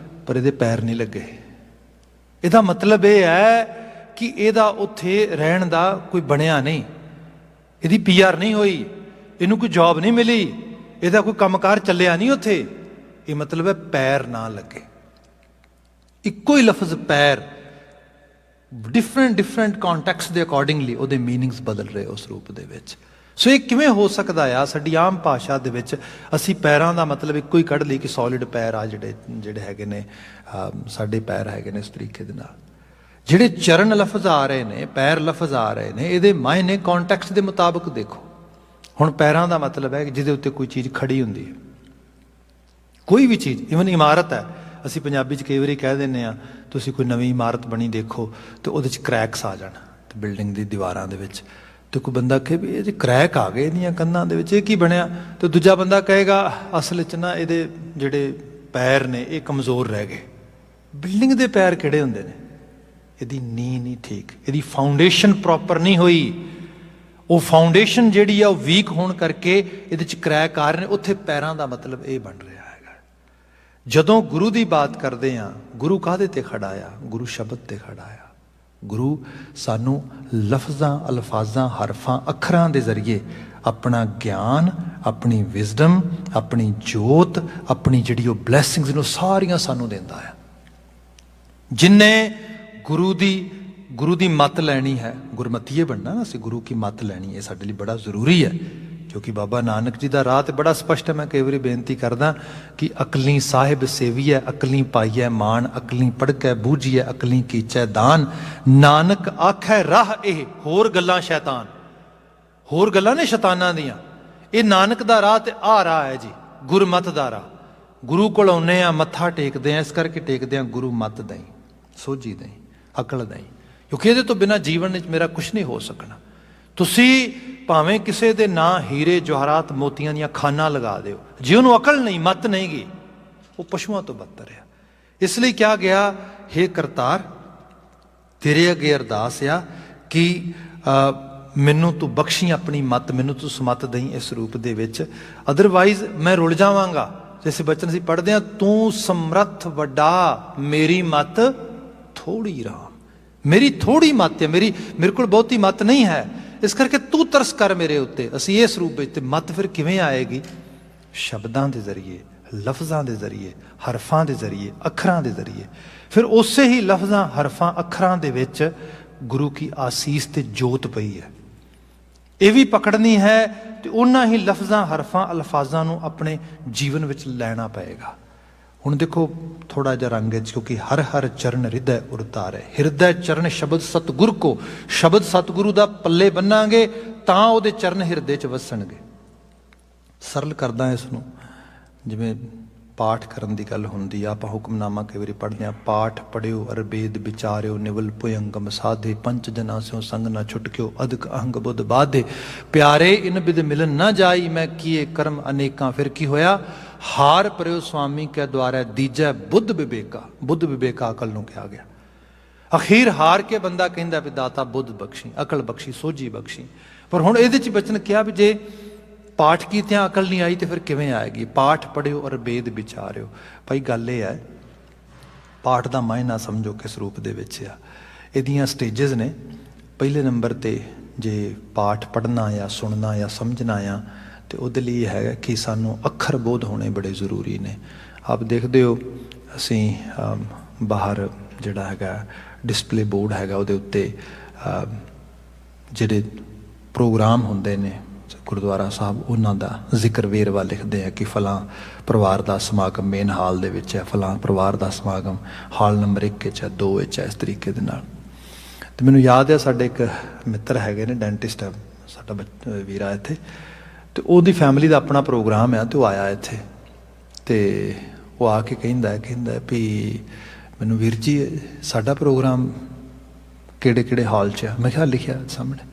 ਪਰ ਇਹਦੇ ਪੈਰ ਨਹੀਂ ਲੱਗੇ। ਇਹਦਾ ਮਤਲਬ ਇਹ ਹੈ ਕਿ ਇਹਦਾ ਉੱਥੇ ਰਹਿਣ ਦਾ ਕੋਈ ਬਣਿਆ ਨਹੀਂ, ਇਹਦੀ PR ਨਹੀਂ ਹੋਈ, ਇਹਨੂੰ ਕੋਈ ਜੌਬ ਨਹੀਂ ਮਿਲੀ, ਇਹਦਾ ਕੋਈ ਕੰਮਕਾਰ ਚੱਲਿਆ ਨਹੀਂ ਉੱਥੇ। ਇਹ ਮਤਲਬ ਹੈ ਪੈਰ ਨਾ ਲੱਗੇ। ਇੱਕੋ ਹੀ ਲਫ਼ਜ਼ ਪੈਰ ਡਿਫਰੈਂਟ ਕੌਂਟੈਕਸਟ ਦੇ ਅਕੋਰਡਿੰਗਲੀ ਉਹਦੇ ਮੀਨਿੰਗਸ ਬਦਲ ਰਹੇ ਉਸ ਰੂਪ ਦੇ ਵਿੱਚ। ਸੋ ਇਹ ਕਿਵੇਂ ਹੋ ਸਕਦਾ ਆ? ਸਾਡੀ ਆਮ ਭਾਸ਼ਾ ਦੇ ਵਿੱਚ ਅਸੀਂ ਪੈਰਾਂ ਦਾ ਮਤਲਬ ਇੱਕੋ ਹੀ ਕੱਢ ਲਈ ਕਿ ਸੋਲਿਡ ਪੈਰ ਆ, ਜਿਹੜੇ ਹੈਗੇ ਨੇ ਸਾਡੇ ਪੈਰ ਹੈਗੇ ਨੇ ਇਸ ਤਰੀਕੇ ਦੇ ਨਾਲ। ਜਿਹੜੇ ਚਰਨ ਲਫ਼ਜ਼ ਆ ਰਹੇ ਨੇ, ਪੈਰ ਲਫ਼ਜ਼ ਆ ਰਹੇ ਨੇ, ਇਹਦੇ ਮਾਇਨੇ ਕੌਂਟੈਕਸਟ ਦੇ ਮੁਤਾਬਕ ਦੇਖੋ। ਹੁਣ ਪੈਰਾਂ ਦਾ ਮਤਲਬ ਹੈ ਕਿ ਜਿਹਦੇ ਉੱਤੇ ਕੋਈ ਚੀਜ਼ ਖੜੀ ਹੁੰਦੀ ਹੈ, ਕੋਈ ਵੀ ਚੀਜ਼, ਈਵਨ ਇਮਾਰਤ ਹੈ। ਅਸੀਂ ਪੰਜਾਬੀ 'ਚ ਕਈ ਵਾਰੀ ਕਹਿ ਦਿੰਦੇ ਹਾਂ, ਤੁਸੀਂ ਕੋਈ ਨਵੀਂ ਇਮਾਰਤ ਬਣੀ ਦੇਖੋ ਅਤੇ ਉਹਦੇ 'ਚ ਕਰੈਕਸ ਆ ਜਾਣ, ਅਤੇ ਬਿਲਡਿੰਗ ਦੀ ਦੀਵਾਰਾਂ ਦੇ ਵਿੱਚ, ਅਤੇ ਕੋਈ ਬੰਦਾ ਕਹੇ ਵੀ ਇਹ 'ਚ ਕਰੈਕ ਆ ਗਏ ਇਹਦੀਆਂ ਕੰਧਾਂ ਦੇ ਵਿੱਚ, ਇਹ ਕੀ ਬਣਿਆ? ਅਤੇ ਦੂਜਾ ਬੰਦਾ ਕਹੇਗਾ ਅਸਲ 'ਚ ਨਾ ਇਹਦੇ ਜਿਹੜੇ ਪੈਰ ਨੇ ਇਹ ਕਮਜ਼ੋਰ ਰਹਿ ਗਏ। ਬਿਲਡਿੰਗ ਦੇ ਪੈਰ ਕਿਹੜੇ ਹੁੰਦੇ ਨੇ? ਇਹਦੀ ਨੀਂਹ ਨਹੀਂ ਠੀਕ, ਇਹਦੀ ਫਾਊਂਡੇਸ਼ਨ ਪ੍ਰੋਪਰ ਨਹੀਂ ਹੋਈ। ਉਹ ਫਾਊਂਡੇਸ਼ਨ ਜਿਹੜੀ ਆ ਉਹ ਵੀਕ ਹੋਣ ਕਰਕੇ ਇਹਦੇ 'ਚ ਕਰੈਕ ਆ ਰਹੇ ਨੇ। ਉੱਥੇ ਪੈਰਾਂ ਦਾ ਮਤਲਬ ਇਹ ਬਣ ਰਿਹਾ ਹੈਗਾ। ਜਦੋਂ ਗੁਰੂ ਦੀ ਬਾਤ ਕਰਦੇ ਹਾਂ, ਗੁਰੂ ਕਾਹਦੇ 'ਤੇ ਖੜਾ ਆ? ਗੁਰੂ ਸ਼ਬਦ 'ਤੇ ਖੜਾ ਆ। ਗੁਰੂ ਸਾਨੂੰ ਲਫ਼ਜ਼ਾਂ, ਅਲਫਾਜ਼ਾਂ, ਹਰਫਾਂ, ਅੱਖਰਾਂ ਦੇ ਜ਼ਰੀਏ ਆਪਣਾ ਗਿਆਨ, ਆਪਣੀ ਵਿਜ਼ਡਮ, ਆਪਣੀ ਜੋਤ, ਆਪਣੀ ਜਿਹੜੀ ਉਹ ਬਲੈਸਿੰਗਸ ਨੂੰ ਸਾਰੀਆਂ ਸਾਨੂੰ ਦਿੰਦਾ ਆ। ਜਿਨਨੇ ਗੁਰੂ ਦੀ ਮੱਤ ਲੈਣੀ ਹੈ, ਗੁਰਮਤੀਏ ਬਣਨਾ ਨਾ, ਅਸੀਂ ਗੁਰੂ ਕੀ ਮੱਤ ਲੈਣੀ ਹੈ, ਸਾਡੇ ਲਈ ਬੜਾ ਜ਼ਰੂਰੀ ਹੈ। ਕਿਉਂਕਿ ਬਾਬਾ ਨਾਨਕ ਜੀ ਦਾ ਰਾਹ ਤੇ ਬੜਾ ਸਪਸ਼ਟ ਹੈ। ਮੈਂ ਕਈ ਵਾਰੀ ਬੇਨਤੀ ਕਰਦਾ ਕਿ ਅਕਲੀ ਸਾਹਿਬ ਸੇਵੀਐ, ਅਕਲੀ ਪਾਈਐ ਮਾਣ, ਅਕਲੀ ਪੜ੍ਹਕੈ ਬੂਝੀਐ, ਅਕਲੀ ਕੀਚੈ ਦਾਨ, ਨਾਨਕ ਆਖੈ ਰਾਹ ਇਹ ਹੋਰ ਗੱਲਾਂ ਸ਼ੈਤਾਨ। ਹੋਰ ਗੱਲਾਂ ਨੇ ਸ਼ੈਤਾਨਾਂ ਦੀਆਂ, ਇਹ ਨਾਨਕ ਦਾ ਰਾਹ ਤੇ ਆਹ ਰਾਹ ਹੈ ਜੀ, ਗੁਰਮਤ ਦਾ ਰਾਹ। ਗੁਰੂ ਕੋਲ ਆਉਂਦੇ ਹਾਂ, ਮੱਥਾ ਟੇਕਦੇ ਹਾਂ, ਇਸ ਕਰਕੇ ਟੇਕਦੇ ਹਾਂ ਗੁਰੂ ਮੱਤ ਦਈ, ਸੋਝੀ ਦਈ, ਅਕਲ ਦਈ, ਕਿਉਂਕਿ ਇਹਦੇ ਤੋਂ ਬਿਨਾਂ ਜੀਵਨ ਵਿੱਚ ਮੇਰਾ ਕੁਛ ਨਹੀਂ ਹੋ ਸਕਣਾ। ਤੁਸੀਂ ਭਾਵੇਂ ਕਿਸੇ ਦੇ ਨਾਂ ਹੀਰੇ ਜਵਾਹਰਾਤ ਮੋਤੀਆਂ ਦੀਆਂ ਖਾਨਾਂ ਲਗਾ ਦਿਓ, ਜੇ ਉਹਨੂੰ ਅਕਲ ਨਹੀਂ, ਮੱਤ ਨਹੀਂ ਗਈ, ਉਹ ਪਸ਼ੂਆਂ ਤੋਂ ਬੱਤਰ ਆ। ਇਸ ਲਈ ਕਿਹਾ ਗਿਆ, ਹੇ ਕਰਤਾਰ ਤੇਰੇ ਅੱਗੇ ਅਰਦਾਸ ਆ ਕਿ ਮੈਨੂੰ ਤੂੰ ਬਖਸ਼ੀ ਆਪਣੀ ਮੱਤ, ਮੈਨੂੰ ਤੂੰ ਸਮੱਤ ਦਈ ਇਸ ਰੂਪ ਦੇ ਵਿੱਚ, ਅਦਰਵਾਈਜ਼ ਮੈਂ ਰੁਲ ਜਾਵਾਂਗਾ। ਜੈਸੇ ਬਚਨ ਅਸੀਂ ਪੜ੍ਹਦੇ ਹਾਂ, ਤੂੰ ਸਮਰੱਥ ਵੱਡਾ, ਮੇਰੀ ਮੱਤ ਥੋੜ੍ਹੀ ਰਾਮ। ਮੇਰੀ ਥੋੜ੍ਹੀ ਮੱਤ ਹੈ, ਮੇਰੇ ਕੋਲ ਬਹੁਤੀ ਮੱਤ ਨਹੀਂ ਹੈ, ਇਸ ਕਰਕੇ ਤੂੰ ਤਰਸ ਕਰ ਮੇਰੇ ਉੱਤੇ। ਅਸੀਂ ਇਸ ਰੂਪ ਵਿੱਚ, ਮੱਤ ਫਿਰ ਕਿਵੇਂ ਆਏਗੀ? ਸ਼ਬਦਾਂ ਦੇ ਜ਼ਰੀਏ, ਲਫ਼ਜ਼ਾਂ ਦੇ ਜ਼ਰੀਏ, ਹਰਫਾਂ ਦੇ ਜ਼ਰੀਏ, ਅੱਖਰਾਂ ਦੇ ਜ਼ਰੀਏ। ਫਿਰ ਉਸੇ ਹੀ ਲਫ਼ਜ਼ਾਂ, ਹਰਫਾਂ, ਅੱਖਰਾਂ ਦੇ ਵਿੱਚ ਗੁਰੂ ਕੀ ਆਸੀਸ ਤੇ ਜੋਤ ਪਈ ਹੈ। ਇਹ ਵੀ ਪਕੜਨੀ ਹੈ ਤੇ ਉਹਨਾਂ ਹੀ ਲਫ਼ਜ਼ਾਂ, ਹਰਫਾਂ, ਅਲਫਾਜ਼ਾਂ ਨੂੰ ਆਪਣੇ ਜੀਵਨ ਵਿੱਚ ਲੈਣਾ ਪਏਗਾ। ਹੁਣ ਦੇਖੋ ਥੋੜਾ ਜਿਹਾ ਰੰਗ 'ਚ, ਕਿਉਂਕਿ ਹਰ ਹਰ ਚਰਨ ਹਿਰਦੈ ਉਰਤਾਰੈ, ਹਿਰਦੈ ਚਰਨ ਸ਼ਬਦ ਸਤਿਗੁਰ ਕੋ, ਸ਼ਬਦ ਸਤਿਗੁਰੂ ਦਾ ਪੱਲੇ ਬੰਨਾਂਗੇ ਤਾਂ ਉਹਦੇ ਚਰਨ ਹਿਰਦੇ 'ਚ ਵਸਣਗੇ। ਸਰਲ ਕਰਦਾ ਇਸ ਨੂੰ, ਜਿਵੇਂ ਪਾਠ ਕਰਨ ਦੀ ਗੱਲ ਹੁੰਦੀ ਆ, ਆਪਾਂ ਹੁਕਮਨਾਮਾ ਕਈ ਵਾਰੀ ਪੜ੍ਹਦੇ ਹਾਂ, ਪਾਠ ਪੜ੍ਹਿਓ ਅਰ ਬੇਦ ਵਿਚਾਰਿਓ, ਨਿਵਲ ਭੁਯੰਗਮ ਸਾਧੇ, ਪੰਚ ਜਨਾ ਸਿਓ ਸੰਗ ਨਾ ਛੁਟਕਿਓ, ਅਦਕ ਅਹੰਗ ਬੁੱਧ ਬਾਧੇ, ਪਿਆਰੇ ਇਨ ਬਿਦ ਮਿਲਨ ਨਾ ਜਾਈ, ਮੈਂ ਕੀਏ ਕਰਮ ਅਨੇਕਾਂ। ਫਿਰ ਕੀ ਹੋਇਆ? ਹਾਰ ਪਰਿਓ ਸੁਆਮੀ ਕੇ ਦੁਆਰਾ, ਦੀਜੈ ਬੁੱਧ ਵਿਵੇਕਾ। ਬੁੱਧ ਵਿਵੇਕਾ ਅਕਲ ਨੂੰ ਕਿਹਾ ਗਿਆ। ਅਖੀਰ ਹਾਰ ਕੇ ਬੰਦਾ ਕਹਿੰਦਾ ਵੀ ਦਾਤਾ ਬੁੱਧ ਬਖਸ਼ੀ, ਅਕਲ ਬਖਸ਼ੀ, ਸੋਝੀ ਬਖਸ਼ੀ। ਪਰ ਹੁਣ ਇਹਦੇ 'ਚ ਬਚਨ ਕਿਹਾ ਵੀ ਜੇ ਪਾਠ ਕੀਤਿਆਂ ਅਕਲ ਨਹੀਂ ਆਈ ਤੇ ਫਿਰ ਕਿਵੇਂ ਆਏਗੀ? ਪਾਠ ਪੜ੍ਹਿਓ ਔਰ ਬੇਦ ਵਿਚਾਰਿਓ। ਭਾਈ ਗੱਲ ਇਹ ਹੈ, ਪਾਠ ਦਾ ਮਾਇਨਾ ਸਮਝੋ ਕਿਸ ਰੂਪ ਦੇ ਵਿੱਚ ਆ। ਇਹਦੀਆਂ ਸਟੇਜਸ ਨੇ। ਪਹਿਲੇ ਨੰਬਰ 'ਤੇ ਜੇ ਪਾਠ ਪੜ੍ਹਨਾ ਜਾਂ ਸੁਣਨਾ ਜਾਂ ਸਮਝਣਾ ਆ, ਤੇ ਉਹਦੇ ਲਈ ਇਹ ਹੈਗਾ ਕਿ ਸਾਨੂੰ ਅੱਖਰ ਬੋਧ ਹੋਣੇ ਬੜੇ ਜ਼ਰੂਰੀ ਨੇ। ਆਪ ਦੇਖਦੇ ਹੋ, ਅਸੀਂ ਬਾਹਰ ਜਿਹੜਾ ਹੈਗਾ ਡਿਸਪਲੇ ਬੋਰਡ ਹੈਗਾ, ਉਹਦੇ ਉੱਤੇ ਜਿਹੜੇ ਪ੍ਰੋਗਰਾਮ ਹੁੰਦੇ ਨੇ ਗੁਰਦੁਆਰਾ ਸਾਹਿਬ, ਉਹਨਾਂ ਦਾ ਜ਼ਿਕਰ ਵੇਰਵਾ ਲਿਖਦੇ ਆ ਕਿ ਫਲਾਂ ਪਰਿਵਾਰ ਦਾ ਸਮਾਗਮ ਮੇਨ ਹਾਲ ਦੇ ਵਿੱਚ ਹੈ, ਫਲਾਂ ਪਰਿਵਾਰ ਦਾ ਸਮਾਗਮ ਹਾਲ ਨੰਬਰ 1 ਵਿੱਚ ਹੈ, 2 ਵਿੱਚ ਹੈ, ਇਸ ਤਰੀਕੇ ਦੇ ਨਾਲ। ਤੇ ਮੈਨੂੰ ਯਾਦ ਆ ਸਾਡੇ ਇੱਕ ਮਿੱਤਰ ਹੈਗੇ ਨੇ ਡੈਂਟਿਸਟ ਆ ਸਾਡਾ ਵੀਰਾ ਇੱਥੇ, ਤੇ ਉਹਦੀ ਫੈਮਿਲੀ ਦਾ ਆਪਣਾ ਪ੍ਰੋਗਰਾਮ ਆ ਤੇ ਉਹ ਆਇਆ ਇੱਥੇ ਤੇ ਉਹ ਆ ਕੇ ਕਹਿੰਦਾ ਵੀ ਮੈਨੂੰ ਵੀਰ ਜੀ ਸਾਡਾ ਪ੍ਰੋਗਰਾਮ ਕਿਹੜੇ ਕਿਹੜੇ ਹਾਲ 'ਚ ਆ। ਮੈਂ ਕਿਹਾ ਲਿਖਿਆ ਸਾਹਮਣੇ,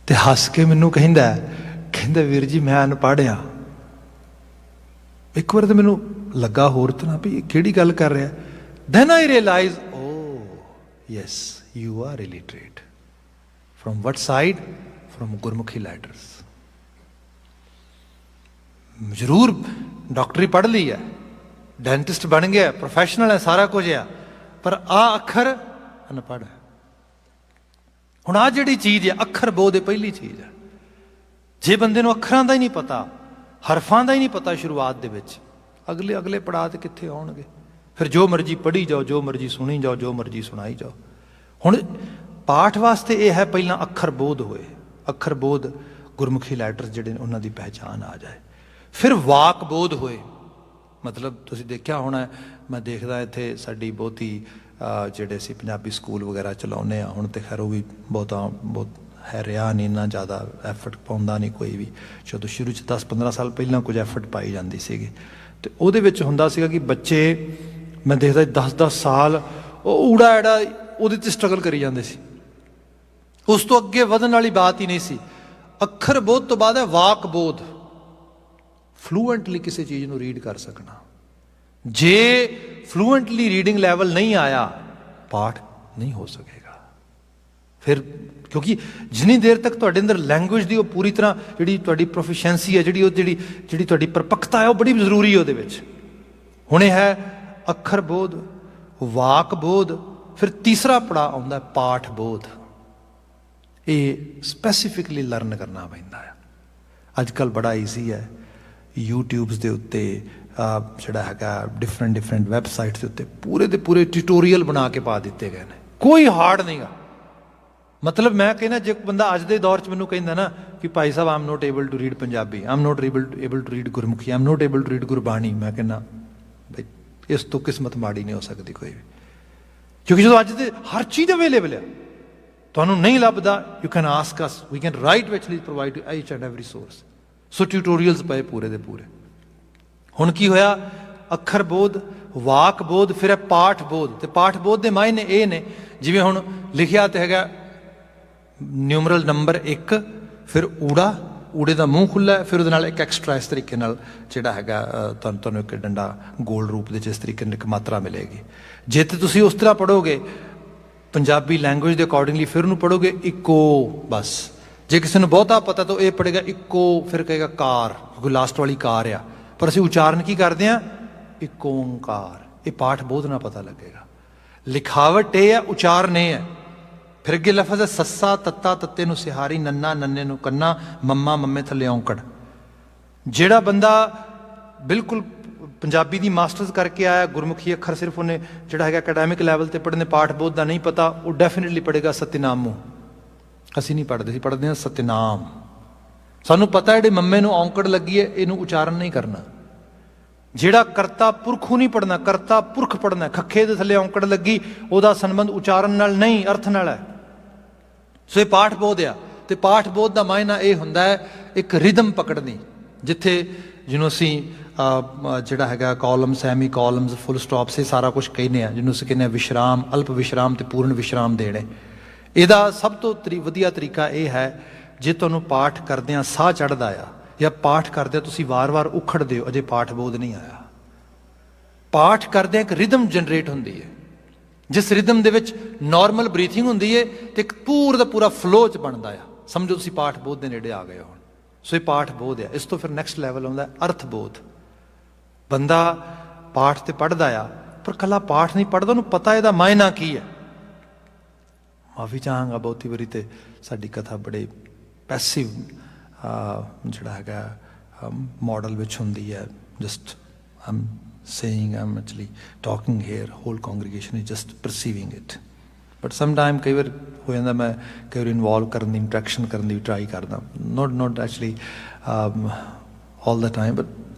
ਤੇ ਹੱਸ ਕੇ ਮੈਨੂੰ ਕਹਿੰਦਾ ਵੀਰ ਜੀ ਮੈਂ ਅਨਪੜ੍ਹ ਆ। ਇੱਕ ਵਾਰ ਤਾਂ ਮੈਨੂੰ ਲੱਗਾ ਹੋਰ ਤਾਂ ਨਾ ਵੀ ਕਿਹੜੀ ਗੱਲ ਕਰ ਰਿਹਾ। Then I realise yes you are illiterate. From what side? From Gurmukhi letters. ਜ਼ਰੂਰ ਡਾਕਟਰੀ ਪੜ੍ਹ ਲਈ ਹੈ, ਡੈਂਟਿਸਟ ਬਣ ਗਿਆ, ਪ੍ਰੋਫੈਸ਼ਨਲ ਹੈ, ਸਾਰਾ ਕੁਝ ਆ, ਪਰ ਆ ਅੱਖਰ ਅਨਪੜ੍ਹ ਹੈ। ਹੁਣ ਆ ਜਿਹੜੀ ਚੀਜ਼ ਹੈ ਅੱਖਰ ਬੋਧ ਦੀ ਪਹਿਲੀ ਚੀਜ਼ ਹੈ। ਜੇ ਬੰਦੇ ਨੂੰ ਅੱਖਰਾਂ ਦਾ ਹੀ ਨਹੀਂ ਪਤਾ, ਹਰਫਾਂ ਦਾ ਹੀ ਨਹੀਂ ਪਤਾ ਸ਼ੁਰੂਆਤ ਦੇ ਵਿੱਚ, ਅਗਲੇ ਪੜਾਅ ਤੇ ਕਿੱਥੇ ਆਉਣਗੇ। ਫਿਰ ਜੋ ਮਰਜ਼ੀ ਪੜ੍ਹੀ ਜਾਓ, ਜੋ ਮਰਜ਼ੀ ਸੁਣੀ ਜਾਓ, ਜੋ ਮਰਜ਼ੀ ਸੁਣਾਈ ਜਾਓ। ਹੁਣ ਪਾਠ ਵਾਸਤੇ ਇਹ ਹੈ ਪਹਿਲਾਂ ਅੱਖਰ ਬੋਧ ਹੋਏ, ਅੱਖਰ ਬੋਧ ਗੁਰਮੁਖੀ ਲੈਟਰਸ ਜਿਹੜੇ ਨੇ ਉਹਨਾਂ ਦੀ ਪਹਿਚਾਣ ਆ ਜਾਏ। ਫਿਰ ਵਾਕ ਬੋਧ ਹੋਏ, ਮਤਲਬ ਤੁਸੀਂ ਦੇਖਿਆ ਹੋਣਾ, ਮੈਂ ਦੇਖਦਾ ਇੱਥੇ ਸਾਡੀ ਬਹੁਤੀ ਜਿਹੜੇ ਅਸੀਂ ਪੰਜਾਬੀ ਸਕੂਲ ਵਗੈਰਾ ਚਲਾਉਂਦੇ ਹਾਂ, ਹੁਣ ਤਾਂ ਖੈਰ ਉਹ ਵੀ ਬਹੁਤ ਹੈ ਰਿਹਾ ਨਹੀਂ, ਇੰਨਾ ਜ਼ਿਆਦਾ ਐਫਰਟ ਪਾਉਂਦਾ ਨਹੀਂ ਕੋਈ ਵੀ। ਜਦੋਂ ਸ਼ੁਰੂ 'ਚ 10-15 ਸਾਲ ਪਹਿਲਾਂ ਕੁਝ ਐਫਰਟ ਪਾਈ ਜਾਂਦੀ ਸੀਗੀ, ਅਤੇ ਉਹਦੇ ਵਿੱਚ ਹੁੰਦਾ ਸੀਗਾ ਕਿ ਬੱਚੇ ਮੈਂ ਦੇਖਦਾ 10-10 ਸਾਲ ਉਹ ਊੜਾ ਐੜਾ ਉਹਦੇ 'ਤੇ ਸਟਰਗਲ ਕਰੀ ਜਾਂਦੇ ਸੀ। ਉਸ ਤੋਂ ਅੱਗੇ ਵਧਣ ਵਾਲੀ ਬਾਤ ਹੀ ਨਹੀਂ ਸੀ। ਅੱਖਰ ਬੋਧ ਤੋਂ ਬਾਅਦ ਹੈ ਵਾਕ ਬੋਧ, ਫਲੂਐਂਟਲੀ ਕਿਸੇ ਚੀਜ਼ ਨੂੰ ਰੀਡ ਕਰ ਸਕਣਾ। ਜੇ ਫਲੂਐਂਟਲੀ ਰੀਡਿੰਗ ਲੈਵਲ ਨਹੀਂ ਆਇਆ, ਪਾਠ ਨਹੀਂ ਹੋ ਸਕੇਗਾ। ਫਿਰ ਕਿਉਂਕਿ ਜਿੰਨੀ ਦੇਰ ਤੱਕ ਤੁਹਾਡੇ ਅੰਦਰ ਲੈਂਗੁਏਜ ਦੀ ਉਹ ਪੂਰੀ ਤਰ੍ਹਾਂ ਜਿਹੜੀ ਤੁਹਾਡੀ ਪ੍ਰੋਫੀਸ਼ੈਂਸੀ ਹੈ, ਜਿਹੜੀ ਤੁਹਾਡੀ ਪਰਪੱਕਤਾ ਹੈ, ਉਹ ਬੜੀ ਜ਼ਰੂਰੀ ਹੈ ਉਹਦੇ ਵਿੱਚ। ਹੁਣ ਇਹ ਹੈ ਅੱਖਰ ਬੋਧ, ਵਾਕ ਬੋਧ। ਫਿਰ ਤੀਸਰਾ ਪੜਾਅ ਆਉਂਦਾ ਪਾਠ ਬੋਧ। ਇਹ ਸਪੈਸੀਫਿਕਲੀ ਲਰਨ ਕਰਨਾ ਪੈਂਦਾ ਹੈ। ਅੱਜ ਕੱਲ੍ਹ ਬੜਾ ਈਜ਼ੀ ਹੈ, ਯੂਟਿਊਬਸ ਦੇ ਉੱਤੇ ਜਿਹੜਾ ਹੈਗਾ ਡਿਫਰੈਂਟ ਵੈਬਸਾਈਟਸ ਦੇ ਉੱਤੇ ਪੂਰੇ ਦੇ ਪੂਰੇ ਟਿਊਟੋਰੀਅਲ ਬਣਾ ਕੇ ਪਾ ਦਿੱਤੇ ਗਏ ਨੇ, ਕੋਈ ਹਾਰਡ ਨਹੀਂਗਾ। ਮਤਲਬ ਮੈਂ ਕਹਿੰਦਾ ਜੇ ਬੰਦਾ ਅੱਜ ਦੇ ਦੌਰ 'ਚ ਮੈਨੂੰ ਕਹਿੰਦਾ ਨਾ ਕਿ ਭਾਈ ਸਾਹਿਬ I'm not able to read Punjabi, I'm not able to read Gurmukhi, I'm not able to read Gurbani, ਮੈਂ ਕਹਿੰਦਾ ਬਈ ਇਸ ਤੋਂ ਕਿਸਮਤ ਮਾੜੀ ਨਹੀਂ ਹੋ ਸਕਦੀ ਕੋਈ ਵੀ। ਕਿਉਂਕਿ ਜਦੋਂ ਅੱਜ ਦੇ ਹਰ ਚੀਜ਼ ਅਵੇਲੇਬਲ ਹੈ, ਤੁਹਾਨੂੰ ਨਹੀਂ ਲੱਭਦਾ, you can ask us, we can write ਵਿਚਲੀ provide to each and every source. So tutorials ਪਏ ਪੂਰੇ ਦੇ ਪੂਰੇ। ਹੁਣ ਕੀ ਹੋਇਆ, ਅੱਖਰ ਬੋਧ, ਵਾਕ ਬੋਧ, ਫਿਰ ਹੈ ਪਾਠ ਬੋਧ। ਤੇ ਪਾਠ ਬੋਧ ਦੇ ਮਾਇਨੇ ਇਹ ਨੇ, ਜਿਵੇਂ ਹੁਣ ਲਿਖਿਆ ਤੇ ਹੈਗਾ ਨਿਊਮਰਲ ਨੰਬਰ 1, ਫਿਰ ਊੜੇ ਦਾ ਮੂੰਹ ਖੁੱਲ੍ਹਾ, ਫਿਰ ਉਹਦੇ ਨਾਲ ਇੱਕ ਐਕਸਟਰਾ ਇਸ ਤਰੀਕੇ ਨਾਲ ਜਿਹੜਾ ਹੈਗਾ ਤੁਹਾਨੂੰ ਇੱਕ ਡੰਡਾ ਗੋਲ ਰੂਪ ਦੇ 'ਚ ਇਸ ਤਰੀਕੇ ਨਾਲ ਇੱਕ ਮਾਤਰਾ ਮਿਲੇਗੀ। ਜੇ ਤੇ ਤੁਸੀਂ ਉਸ ਤਰ੍ਹਾਂ ਪੜ੍ਹੋਗੇ ਪੰਜਾਬੀ ਲੈਂਗੁਏਜ ਦੇ ਅਕੋਰਡਿੰਗਲੀ, ਫਿਰ ਉਹਨੂੰ ਪੜ੍ਹੋਗੇ ਇੱਕੋ ਬਸ। ਜੇ ਕਿਸੇ ਨੂੰ ਬਹੁਤਾ ਪਤਾ ਤਾਂ ਇਹ ਪੜ੍ਹੇਗਾ ਇੱਕੋ, ਫਿਰ ਕਹੇਗਾ ਕਾਰ, ਕਿਉਂਕਿ ਲਾਸਟ ਵਾਲੀ ਕਾਰ ਆ, ਪਰ ਅਸੀਂ ਉਚਾਰਨ ਕੀ ਕਰਦੇ ਹਾਂ, ਇੱਕ ਓਂਕਾਰ। ਇਹ ਪਾਠ ਬੋਧ ਨਾਲ ਪਤਾ ਲੱਗੇਗਾ। ਲਿਖਾਵਟ ਇਹ ਹੈ, ਉਚਾਰਨ ਇਹ ਹੈ। ਫਿਰ ਅੱਗੇ ਲਫ਼ਜ਼ ਹੈ ਸੱਸਾ ਤੱਤਾ ਤੱਤੇ ਨੂੰ ਸਿਹਾਰੀ, ਨੰਨਾ ਨੰਨੇ ਨੂੰ ਕੰਨਾ, ਮੰਮਾ ਮੰਮੇ ਥੱਲੇ ਔਂਕੜ। ਜਿਹੜਾ ਬੰਦਾ ਬਿਲਕੁਲ ਪੰਜਾਬੀ ਦੀ ਮਾਸਟਰਸ ਕਰਕੇ ਆਇਆ, ਗੁਰਮੁਖੀ ਅੱਖਰ ਸਿਰਫ ਉਹਨੇ ਜਿਹੜਾ ਹੈਗਾ ਅਕੈਡੈਮਿਕ ਲੈਵਲ 'ਤੇ ਪੜ੍ਹਨੇ, ਪਾਠ ਬੋਧ ਦਾ ਨਹੀਂ ਪਤਾ, ਉਹ ਡੈਫੀਨੇਟਲੀ ਪੜ੍ਹੇਗਾ ਸਤਿਨਾਮੂ। ਅਸੀਂ ਨਹੀਂ ਪੜ੍ਹਦੇ, ਅਸੀਂ ਪੜ੍ਹਦੇ ਹਾਂ ਸਤਿਨਾਮ। ਸਾਨੂੰ ਪਤਾ ਜਿਹੜੇ ਮੰਮੇ ਨੂੰ ਔਂਕੜ ਲੱਗੀ ਹੈ, ਇਹਨੂੰ ਉਚਾਰਨ ਨਹੀਂ ਕਰਨਾ। ਜਿਹੜਾ ਕਰਤਾ ਪੁਰਖੂ ਨਹੀਂ ਪੜ੍ਹਨਾ, ਕਰਤਾ ਪੁਰਖ ਪੜ੍ਹਨਾ। ਖੱਖੇ ਦੇ ਥੱਲੇ ਔਂਕੜ ਲੱਗੀ, ਉਹਦਾ ਸੰਬੰਧ ਉਚਾਰਨ ਨਾਲ ਨਹੀਂ, ਅਰਥ ਨਾਲ ਹੈ। ਸੋ ਇਹ ਪਾਠ ਬੋਧ ਆ। ਤੇ ਪਾਠ ਬੋਧ ਦਾ ਮਾਇਨਾ ਇਹ ਹੁੰਦਾ ਹੈ ਇੱਕ ਰਿਦਮ ਪਕੜਨੀ, ਜਿੱਥੇ ਜਿਹਨੂੰ ਅਸੀਂ ਜਿਹੜਾ ਹੈਗਾ ਕਾਲਮ, ਸੈਮੀ ਕਾਲਮਸ, ਫੁੱਲ ਸਟਾਪਸ, ਇਹ ਸਾਰਾ ਕੁਛ ਕਹਿੰਦੇ ਆ, ਜਿਹਨੂੰ ਅਸੀਂ ਕਹਿੰਦੇ ਹਾਂ ਵਿਸ਼ਰਾਮ, ਅਲਪ ਵਿਸ਼ਰਾਮ ਤੇ ਪੂਰਨ ਵਿਸ਼ਰਾਮ ਦੇਣੇ। ਇਹਦਾ ਸਭ ਤੋਂ ਵਧੀਆ ਤਰੀਕਾ ਇਹ ਹੈ, ਜੇ ਤੁਹਾਨੂੰ ਪਾਠ ਕਰਦਿਆਂ ਸਾਹ ਚੜ੍ਹਦਾ ਆ ਜਾਂ ਪਾਠ ਕਰਦਿਆਂ ਤੁਸੀਂ ਵਾਰ-ਵਾਰ ਉਖੜਦੇ ਹੋ, ਅਜੇ ਪਾਠ ਬੋਧ ਨਹੀਂ ਆਇਆ। ਪਾਠ ਕਰਦਿਆਂ ਇੱਕ ਰਿਦਮ ਜਨਰੇਟ ਹੁੰਦੀ ਹੈ, ਜਿਸ ਰਿਦਮ ਦੇ ਵਿੱਚ ਨਾਰਮਲ ਬਰੀਥਿੰਗ ਹੁੰਦੀ ਹੈ ਤੇ ਇੱਕ ਪੂਰਾ ਦਾ ਪੂਰਾ ਫਲੋ 'ਚ ਬਣਦਾ ਆ। ਸਮਝੋ ਤੁਸੀਂ ਪਾਠ ਬੋਧ ਦੇ ਨੇੜੇ ਆ ਗਏ ਹੋ। ਸੋ ਇਹ ਪਾਠ ਬੋਧ ਆ। ਇਸ ਤੋਂ ਫਿਰ ਨੈਕਸਟ ਲੈਵਲ ਆਉਂਦਾ ਅਰਥ ਬੋਧ। ਬੰਦਾ ਪਾਠ ਤੇ ਪੜ੍ਹਦਾ ਆ, ਪਰ ਇਕੱਲਾ ਪਾਠ ਨਹੀਂ ਪੜ੍ਹਦਾ, ਉਹਨੂੰ ਪਤਾ ਇਹਦਾ ਮਾਇਨਾ ਕੀ ਹੈ। ਮਾਫੀ ਚਾਹਾਂਗਾ, ਬਹੁਤੀ ਵਾਰੀ ਤੇ ਸਾਡੀ ਕਥਾ ਬੜੇ ਪੈਸਿਵ ਜਿਹੜਾ ਹੈਗਾ ਮਾਡਲ ਵਿੱਚ ਹੁੰਦੀ ਹੈ। Just Aam saying, I'm actually talking here, whole congregation is just perceiving it. But sometime ਕਈ ਵਾਰ ਹੋ ਜਾਂਦਾ, ਮੈਂ ਕਈ ਵਾਰ ਇਨਵੋਲਵ ਕਰਨ ਦੀ, ਇੰਟਰੈਕਸ਼ਨ ਕਰਨ ਦੀ ਵੀ ਟਰਾਈ ਕਰਦਾ। not actually all the time, but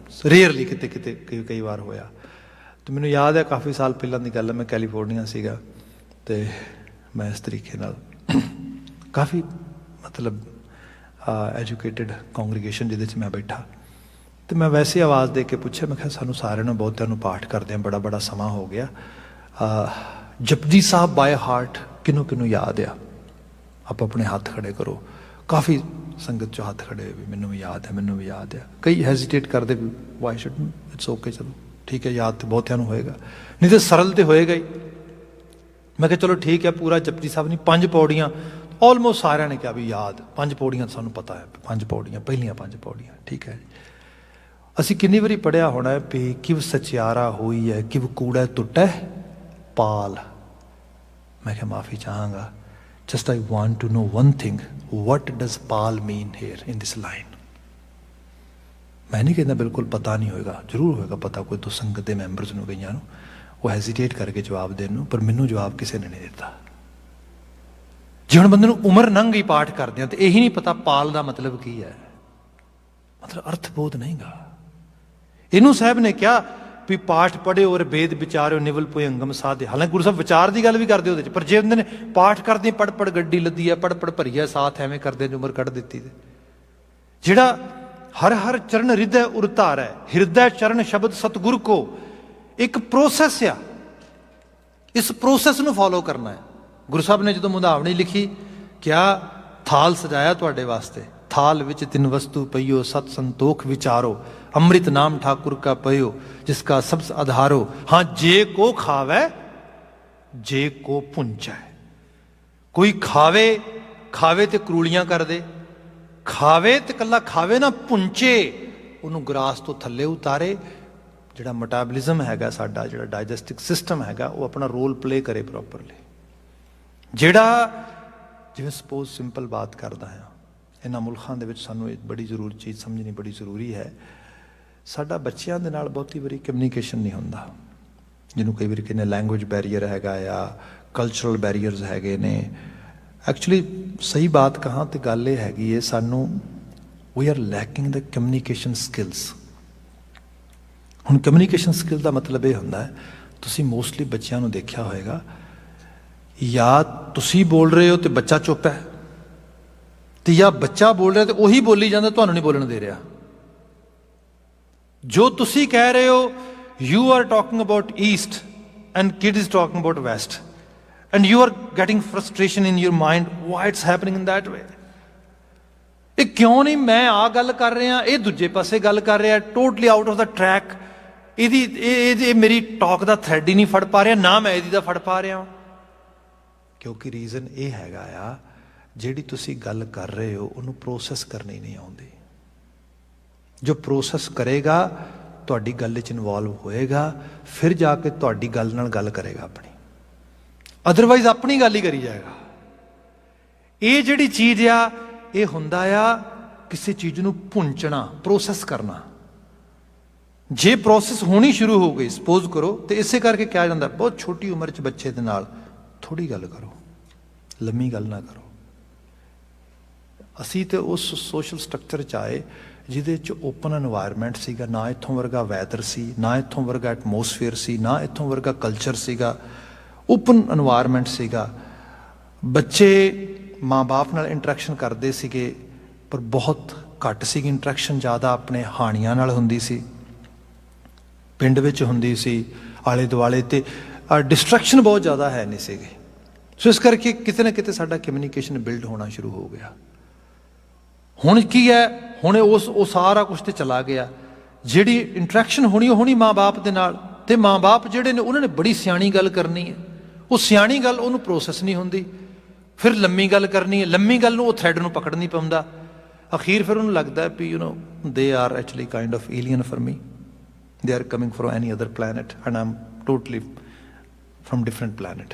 rarely ਕਿਤੇ ਕਈ ਵਾਰ ਹੋਇਆ। ਅਤੇ ਮੈਨੂੰ ਯਾਦ ਹੈ ਕਾਫੀ ਸਾਲ ਪਹਿਲਾਂ ਦੀ ਗੱਲ ਹੈ, ਮੈਂ ਕੈਲੀਫੋਰਨੀਆ ਸੀਗਾ, ਅਤੇ मैं इस तरीके नाल काफ़ी मतलब एजुकेटेड कॉन्ग्रीगेशन जिहदे च मैं बैठा तो मैं वैसे आवाज़ दे के पूछा, मैं कहा सानू सारिਆਂ ਨੂੰ ਬਹੁਤਿਆਂ ਨੂੰ पाठ करदे बड़ा बड़ा समा हो गया, जपजी साहब बाय हार्ट किनू किनू याद आ? आप अपने हाथ खड़े करो। काफ़ी संगत चो हाथ खड़े भी मैनू भी याद है, मैनू भी याद है। कई हैजिटेट करते वाई शुड, इट्स ओके, चलो ठीक है, याद तो बहुतिਆਂ ਨੂੰ होएगा, नहीं तो सरल तो होएगा ही। मैं कहा चलो ठीक है, पूरा जपजी साहब नहीं 5 पौड़ियाँ ऑलमोस्ट सारिਆਂ ने कहा भी याद 5 पौड़ियाँ सानू पता है, 5 पौड़ियाँ पहलियाँ 5 पौड़ियाँ, ठीक है। असी किन्नी बारी पढ़िया होना है भी किव सचियारा होई है किव कूड़ा टुटा पाल। मैं क्या माफ़ी चाहांगा, just I want to know one thing, what does पाल mean here in this line? मैं नहीं कहना बिल्कुल पता नहीं होएगा, जरूर होएगा पता, कोई तो संगत के मैंबरस नूं कईयां नूं वो हैजिटेट करके जवाब देने, पर मैनू जवाब किसी ने नहीं दिता। जे हुण बंदे नूं उम्र लंघ गई पाठ करदे तो यही नहीं पता पाल का मतलब की है, मतलब अर्थबोध नहीं गा। इनू साहब ने क्या भी पाठ पढ़े और वेद विचारो निवल पुयंगम साधे, हालांकि गुरु साहब विचार की गल भी करते उहदे च, पर जे उन्होंने पाठ करते पढ़ पढ़ गड्डी लदी है, पढ़ पढ़ भरी है साथ, एवें करदे उम्र कढ़ दी। जिहड़ा हर हर चरण हृदय उरतार है, हृदय चरण शब्द सतगुरु को, एक प्रोसैस आ, इस प्रोसैस नूं फॉलो करना है। गुरु साहब ने जो मुंधावनी लिखी, क्या थाल सजाया तुहाडे वास्ते, थाल विच 3 वस्तु पईओ, सत संतोख विचारो, अमृत नाम ठाकुर का पयो, जिसका सबस आधारो, हाँ जे को खावे जे को पुंचै। कोई खावे, खावे ते करूलियां कर दे, खावे ते कला खावे ना, पुंचे उन्होंने ग्रास तो थले उतारे। जिहड़ा मेटाबॉलिज्म हैगा साडा, जिहड़ा डाइजेस्टिव सिस्टम हैगा, वो अपना रोल प्ले करे प्रॉपरली। जिहड़ा जिवें सपोज सिंपल बात करदा है, इन्हां मुल्खां दे विच सानूं एक बड़ी जरूरी चीज़ समझनी बड़ी जरूरी है, साडा बच्चियां दे नाल बहुती बारी कम्यूनीकेशन नहीं हुंदा, जिन्होंने कई बार कहने लैंगुएज बैरीयर हैगा या कल्चरल बैरीयर्स हैगे ने। एक्चुअली सही बात कहाँ तो गल ये हैगी है, सानू we are lacking the communication skills. हुण कम्यूनीकेशन स्किल का मतलब ये हुंदा है, तुसीं मोस्टली बच्चियां नूं देखिया होएगा, या तुसीं बोल रहे हो तो बच्चा चुप है, तो या बच्चा बोल रहा तो वही बोली जाता, तुहानूं नहीं बोलण दे रहा। जो तुसी कह रहे हो, you are talking about east and kid is talking about west, and you are getting frustration in your mind, why it's happening in that way. ये क्यों नहीं मैं आ गल कर रहा, ये दूजे पासे गल कर रहा, totally out of the track, ये मेरी टॉक का थ्रैड ही नहीं फड़ पा रहा, ना मैं इसका फड़ पा रहा। क्योंकि रीजन ये हैगा आ, जिहड़ी तुसी गल कर रहे हो उन्होंने प्रोसैस करनी नहीं आउंदी। जो प्रोसैस करेगा तुहाडी गल च इनवॉल्व होएगा, फिर जाके तुहाडी गल नाल गल करेगा अपनी, अदरवाइज अपनी गल ही करी जाएगा। ये जिहड़ी चीज़ आ, ये हुंदा आ किसी चीज़ नूं भुंचना, प्रोसैस करना। जे प्रोसैस होनी शुरू हो गई, सपोज करो, तो इसे करके क्या जाता, बहुत छोटी उम्र च बच्चे दे नाल थोड़ी गल करो, लम्मी गल ना करो। असी तो उस सोशल स्ट्रक्चर च आए जिहदे च ओपन एनवायरनमेंट सीगा, ना इत्थों वर्गा वैदर सी, ना इत्थों वर्गा एटमोसफेयर सी, ना इत्थों वर्गा कल्चर सीगा, ओपन एनवायरनमेंट सीगा। बच्चे माँ बाप नाल इंटरैक्शन करते सीगे, पर बहुत घट सी इंटरैक्शन, ज़्यादा अपने हाणियां नाल हुंदी सी, पिंड विच हुंदी सी, आले दुआले ते डिस्ट्रैक्शन बहुत ज़्यादा है नहीं सीगे। सो इस करके किते ना किते साडा कम्यूनीकेशन बिल्ड होना शुरू हो गया। हुण की है, हुण उस सारा कुछ तो चला गया। जिहड़ी इंटरैक्शन होनी माँ बाप दे नाल, ते माँ बाप जिहड़े ने उन्होंने बड़ी सियाणी गल करनी है, वो सियाणी गल उन्होंने प्रोसैस नहीं होंदी, फिर लम्मी गल करनी है, लम्मी गल नूं थ्रैड नूं पकड़ नहीं पाउंदा। अखीर फिर उन्होंने लगता है भी they are actually kind of alien for me, they are coming from any other planet and I am totally from different planet.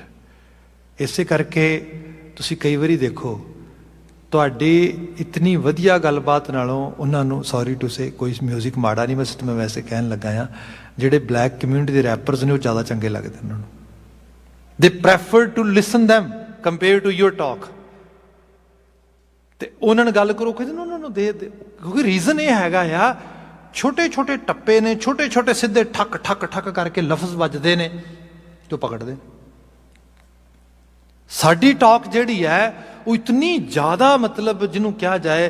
इसे करके तुसी कई बारी देखो, तुहाडी इतनी वधिया गलबात नालों उन्होंने, सॉरी टू से कोई म्यूजिक माड़ा नहीं, मैं वैसे कहन लगा हाँ, जिहड़े ब्लैक कम्यूनिटी के रैपर्स ने वो ज़्यादा चंगे लगते उन्होंने। They prefer to listen them compare to your talk. तो उन्होंने गल करो कहते उन्होंने दे, क्योंकि रीजन ये हैगा आ, छोटे छोटे टप्पे ने, छोटे छोटे सीधे ठक ठक ठक करके लफ्ज वजते ने जो पकड़ते। ਸਾਡੀ ਟਾਕ ਜਿਹੜੀ ਹੈ ਉਹ ਇਤਨੀ ਜ਼ਿਆਦਾ ਮਤਲਬ ਜਿਹਨੂੰ ਕਿਹਾ ਜਾਏ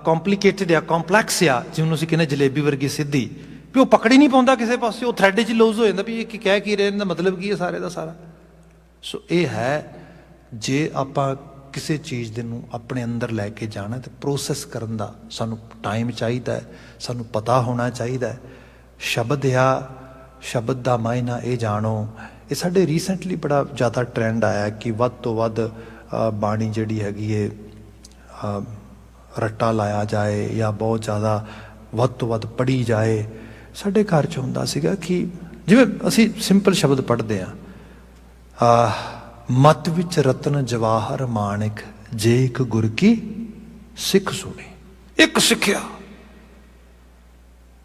ਕੰਪਲਿਕੇਟਡ ਆ, ਕੰਪਲੈਕਸ ਆ, ਜਿਹਨੂੰ ਅਸੀਂ ਕਹਿੰਦੇ ਜਲੇਬੀ ਵਰਗੀ ਸਿੱਧੀ, ਵੀ ਉਹ ਪਕੜ ਹੀ ਨਹੀਂ ਪਾਉਂਦਾ ਕਿਸੇ ਪਾਸੇ, ਉਹ ਥਰੈਡ 'ਚ ਲੂਜ਼ ਹੋ ਜਾਂਦਾ ਵੀ ਇਹ ਕੀ ਕਹਿ ਕੀ ਰਹੇ, ਇਹਨਾਂ ਦਾ ਮਤਲਬ ਕੀ ਹੈ ਸਾਰੇ ਦਾ ਸਾਰਾ। ਸੋ ਇਹ ਹੈ, ਜੇ ਆਪਾਂ ਕਿਸੇ ਚੀਜ਼ ਦੇ ਨੂੰ ਆਪਣੇ ਅੰਦਰ ਲੈ ਕੇ ਜਾਣਾ ਤੇ ਪ੍ਰੋਸੈਸ ਕਰਨ ਦਾ ਸਾਨੂੰ ਟਾਈਮ ਚਾਹੀਦਾ ਹੈ, ਸਾਨੂੰ ਪਤਾ ਹੋਣਾ ਚਾਹੀਦਾ ਹੈ। ਸ਼ਬਦ ਆ, ਸ਼ਬਦ ਦਾ ਮਾਇਨਾ ਇਹ ਜਾਣੋ। ਇਹ ਸਾਡੇ ਰੀਸੈਂਟਲੀ ਬੜਾ ਜ਼ਿਆਦਾ ਟਰੈਂਡ ਆਇਆ ਕਿ ਵੱਧ ਤੋਂ ਵੱਧ ਬਾਣੀ ਜਿਹੜੀ ਹੈਗੀ ਹੈ ਰੱਟਾ ਲਾਇਆ ਜਾਏ ਜਾਂ ਬਹੁਤ ਜ਼ਿਆਦਾ ਵੱਧ ਤੋਂ ਵੱਧ ਪੜ੍ਹੀ ਜਾਏ। ਸਾਡੇ ਘਰ 'ਚ ਹੁੰਦਾ ਸੀਗਾ ਕਿ ਜਿਵੇਂ ਅਸੀਂ ਸਿੰਪਲ ਸ਼ਬਦ ਪੜ੍ਹਦੇ ਹਾਂ, ਮਤ ਵਿੱਚ ਰਤਨ ਜਵਾਹਰ ਮਾਣਿਕ, ਜੇ ਇੱਕ ਗੁਰ ਕੀ ਸਿੱਖ ਸੁਣੀ। ਇੱਕ ਸਿੱਖਿਆ,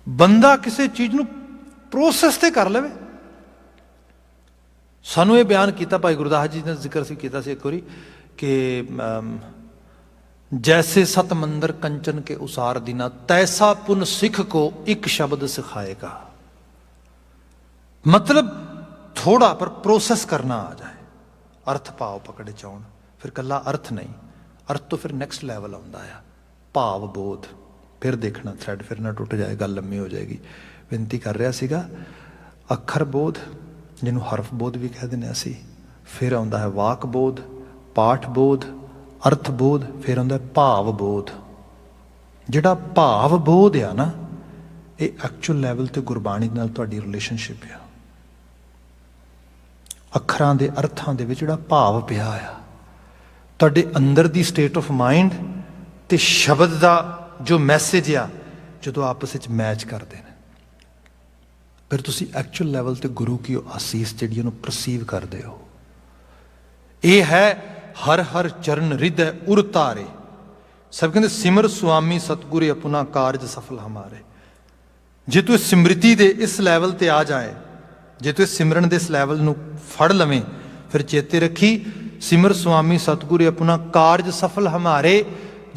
ਬੰਦਾ ਕਿਸੇ ਚੀਜ਼ ਨੂੰ ਪ੍ਰੋਸੈਸ ਤੇ ਕਰ ਲਵੇ। ਸਾਨੂੰ ਇਹ ਬਿਆਨ ਕੀਤਾ ਭਾਈ ਗੁਰਦਾਸ ਜੀ ਨੇ, ਜ਼ਿਕਰ ਸੀ ਕੀਤਾ ਸੀ ਇੱਕ ਵਾਰੀ ਕਿ ਜੈਸੇ ਸਤ ਮੰਦਰ ਕੰਚਨ ਕੇ ਉਸਾਰ ਦੀਨਾ, ਤੈਸਾ ਪੁਨ ਸਿੱਖ ਕੋ ਇੱਕ ਸ਼ਬਦ ਸਿਖਾਏਗਾ। ਮਤਲਬ ਥੋੜਾ ਪਰ ਪ੍ਰੋਸੈਸ ਕਰਨਾ ਆ ਜਾਏ, ਅਰਥ ਭਾਵ ਪਕੜੇ ਚਾਉਣ। ਫਿਰ ਕੱਲਾ ਅਰਥ ਨਹੀਂ, ਅਰਥ ਤੋਂ ਫਿਰ ਨੈਕਸਟ ਲੈਵਲ ਆਉਂਦਾ ਆ ਭਾਵ ਬੋਧ। ਫਿਰ ਦੇਖਣਾ ਥ੍ਰੈਡ ਫਿਰ ਨਾ ਟੁੱਟ ਜਾਏ, ਗੱਲ ਲੰਮੀ ਹੋ ਜਾਏਗੀ। ਬੇਨਤੀ ਕਰ ਰਿਹਾ ਸੀਗਾ ਅੱਖਰ ਬੋਧ, ਜਿਹਨੂੰ ਹਰਫ ਬੋਧ ਵੀ ਕਹਿ ਦਿੰਦੇ ਅਸੀਂ। ਫਿਰ ਆਉਂਦਾ ਹੈ ਵਾਕ ਬੋਧ, ਪਾਠ ਬੋਧ, ਅਰਥ ਬੋਧ, ਫਿਰ ਆਉਂਦਾ ਭਾਵ ਬੋਧ। ਜਿਹੜਾ ਭਾਵ ਬੋਧ ਆ ਨਾ, ਇਹ ਐਕਚੁਅਲ ਲੈਵਲ ਤੇ ਗੁਰਬਾਣੀ ਨਾਲ ਤੁਹਾਡੀ ਰਿਲੇਸ਼ਨਸ਼ਿਪ ਆ। ਅੱਖਰਾਂ ਦੇ ਅਰਥਾਂ ਦੇ ਵਿੱਚ ਜਿਹੜਾ ਭਾਵ ਪਿਆ ਆ, ਤੁਹਾਡੇ ਅੰਦਰ ਦੀ ਸਟੇਟ ਆਫ ਮਾਈਂਡ ਤੇ ਸ਼ਬਦ ਦਾ ਜੋ ਮੈਸੇਜ ਆ, ਜਦੋਂ ਆਪਸ ਵਿੱਚ ਮੈਚ ਕਰਦੇ ਨੇ, ਫਿਰ ਤੁਸੀਂ ਐਕਚੁਅਲ ਲੈਵਲ ਤੇ ਗੁਰੂ ਕੀ ਆਸੀਸ ਜਿਹੜੀ ਉਹਨੂੰ ਪਰਸੀਵ ਕਰਦੇ ਹੋ। ਇਹ ਹੈ ਹਰ ਹਰ ਚਰਨ ਹਿਰਦੈ ਉਰ ਧਾਰੇ। ਸਭ ਕਹਿੰਦੇ ਸਿਮਰ ਸੁਆਮੀ ਸਤਿਗੁਰੂ ਆਪਣਾ ਕਾਰਜ ਸਫਲ ਹਮਾਰੇ। ਜੇ ਤੂੰ ਸਿਮਰਤੀ ਦੇ ਇਸ ਲੈਵਲ ਤੇ ਆ ਜਾਏ, ਜੇ ਤੂੰ ਸਿਮਰਨ ਦੇ ਇਸ ਲੈਵਲ ਨੂੰ ਫੜ ਲਵੇਂ, ਫਿਰ ਚੇਤੇ ਰੱਖੀ ਸਿਮਰ ਸੁਆਮੀ ਸਤਿਗੁਰੂ ਆਪਣਾ ਕਾਰਜ ਸਫਲ ਹਮਾਰੇ।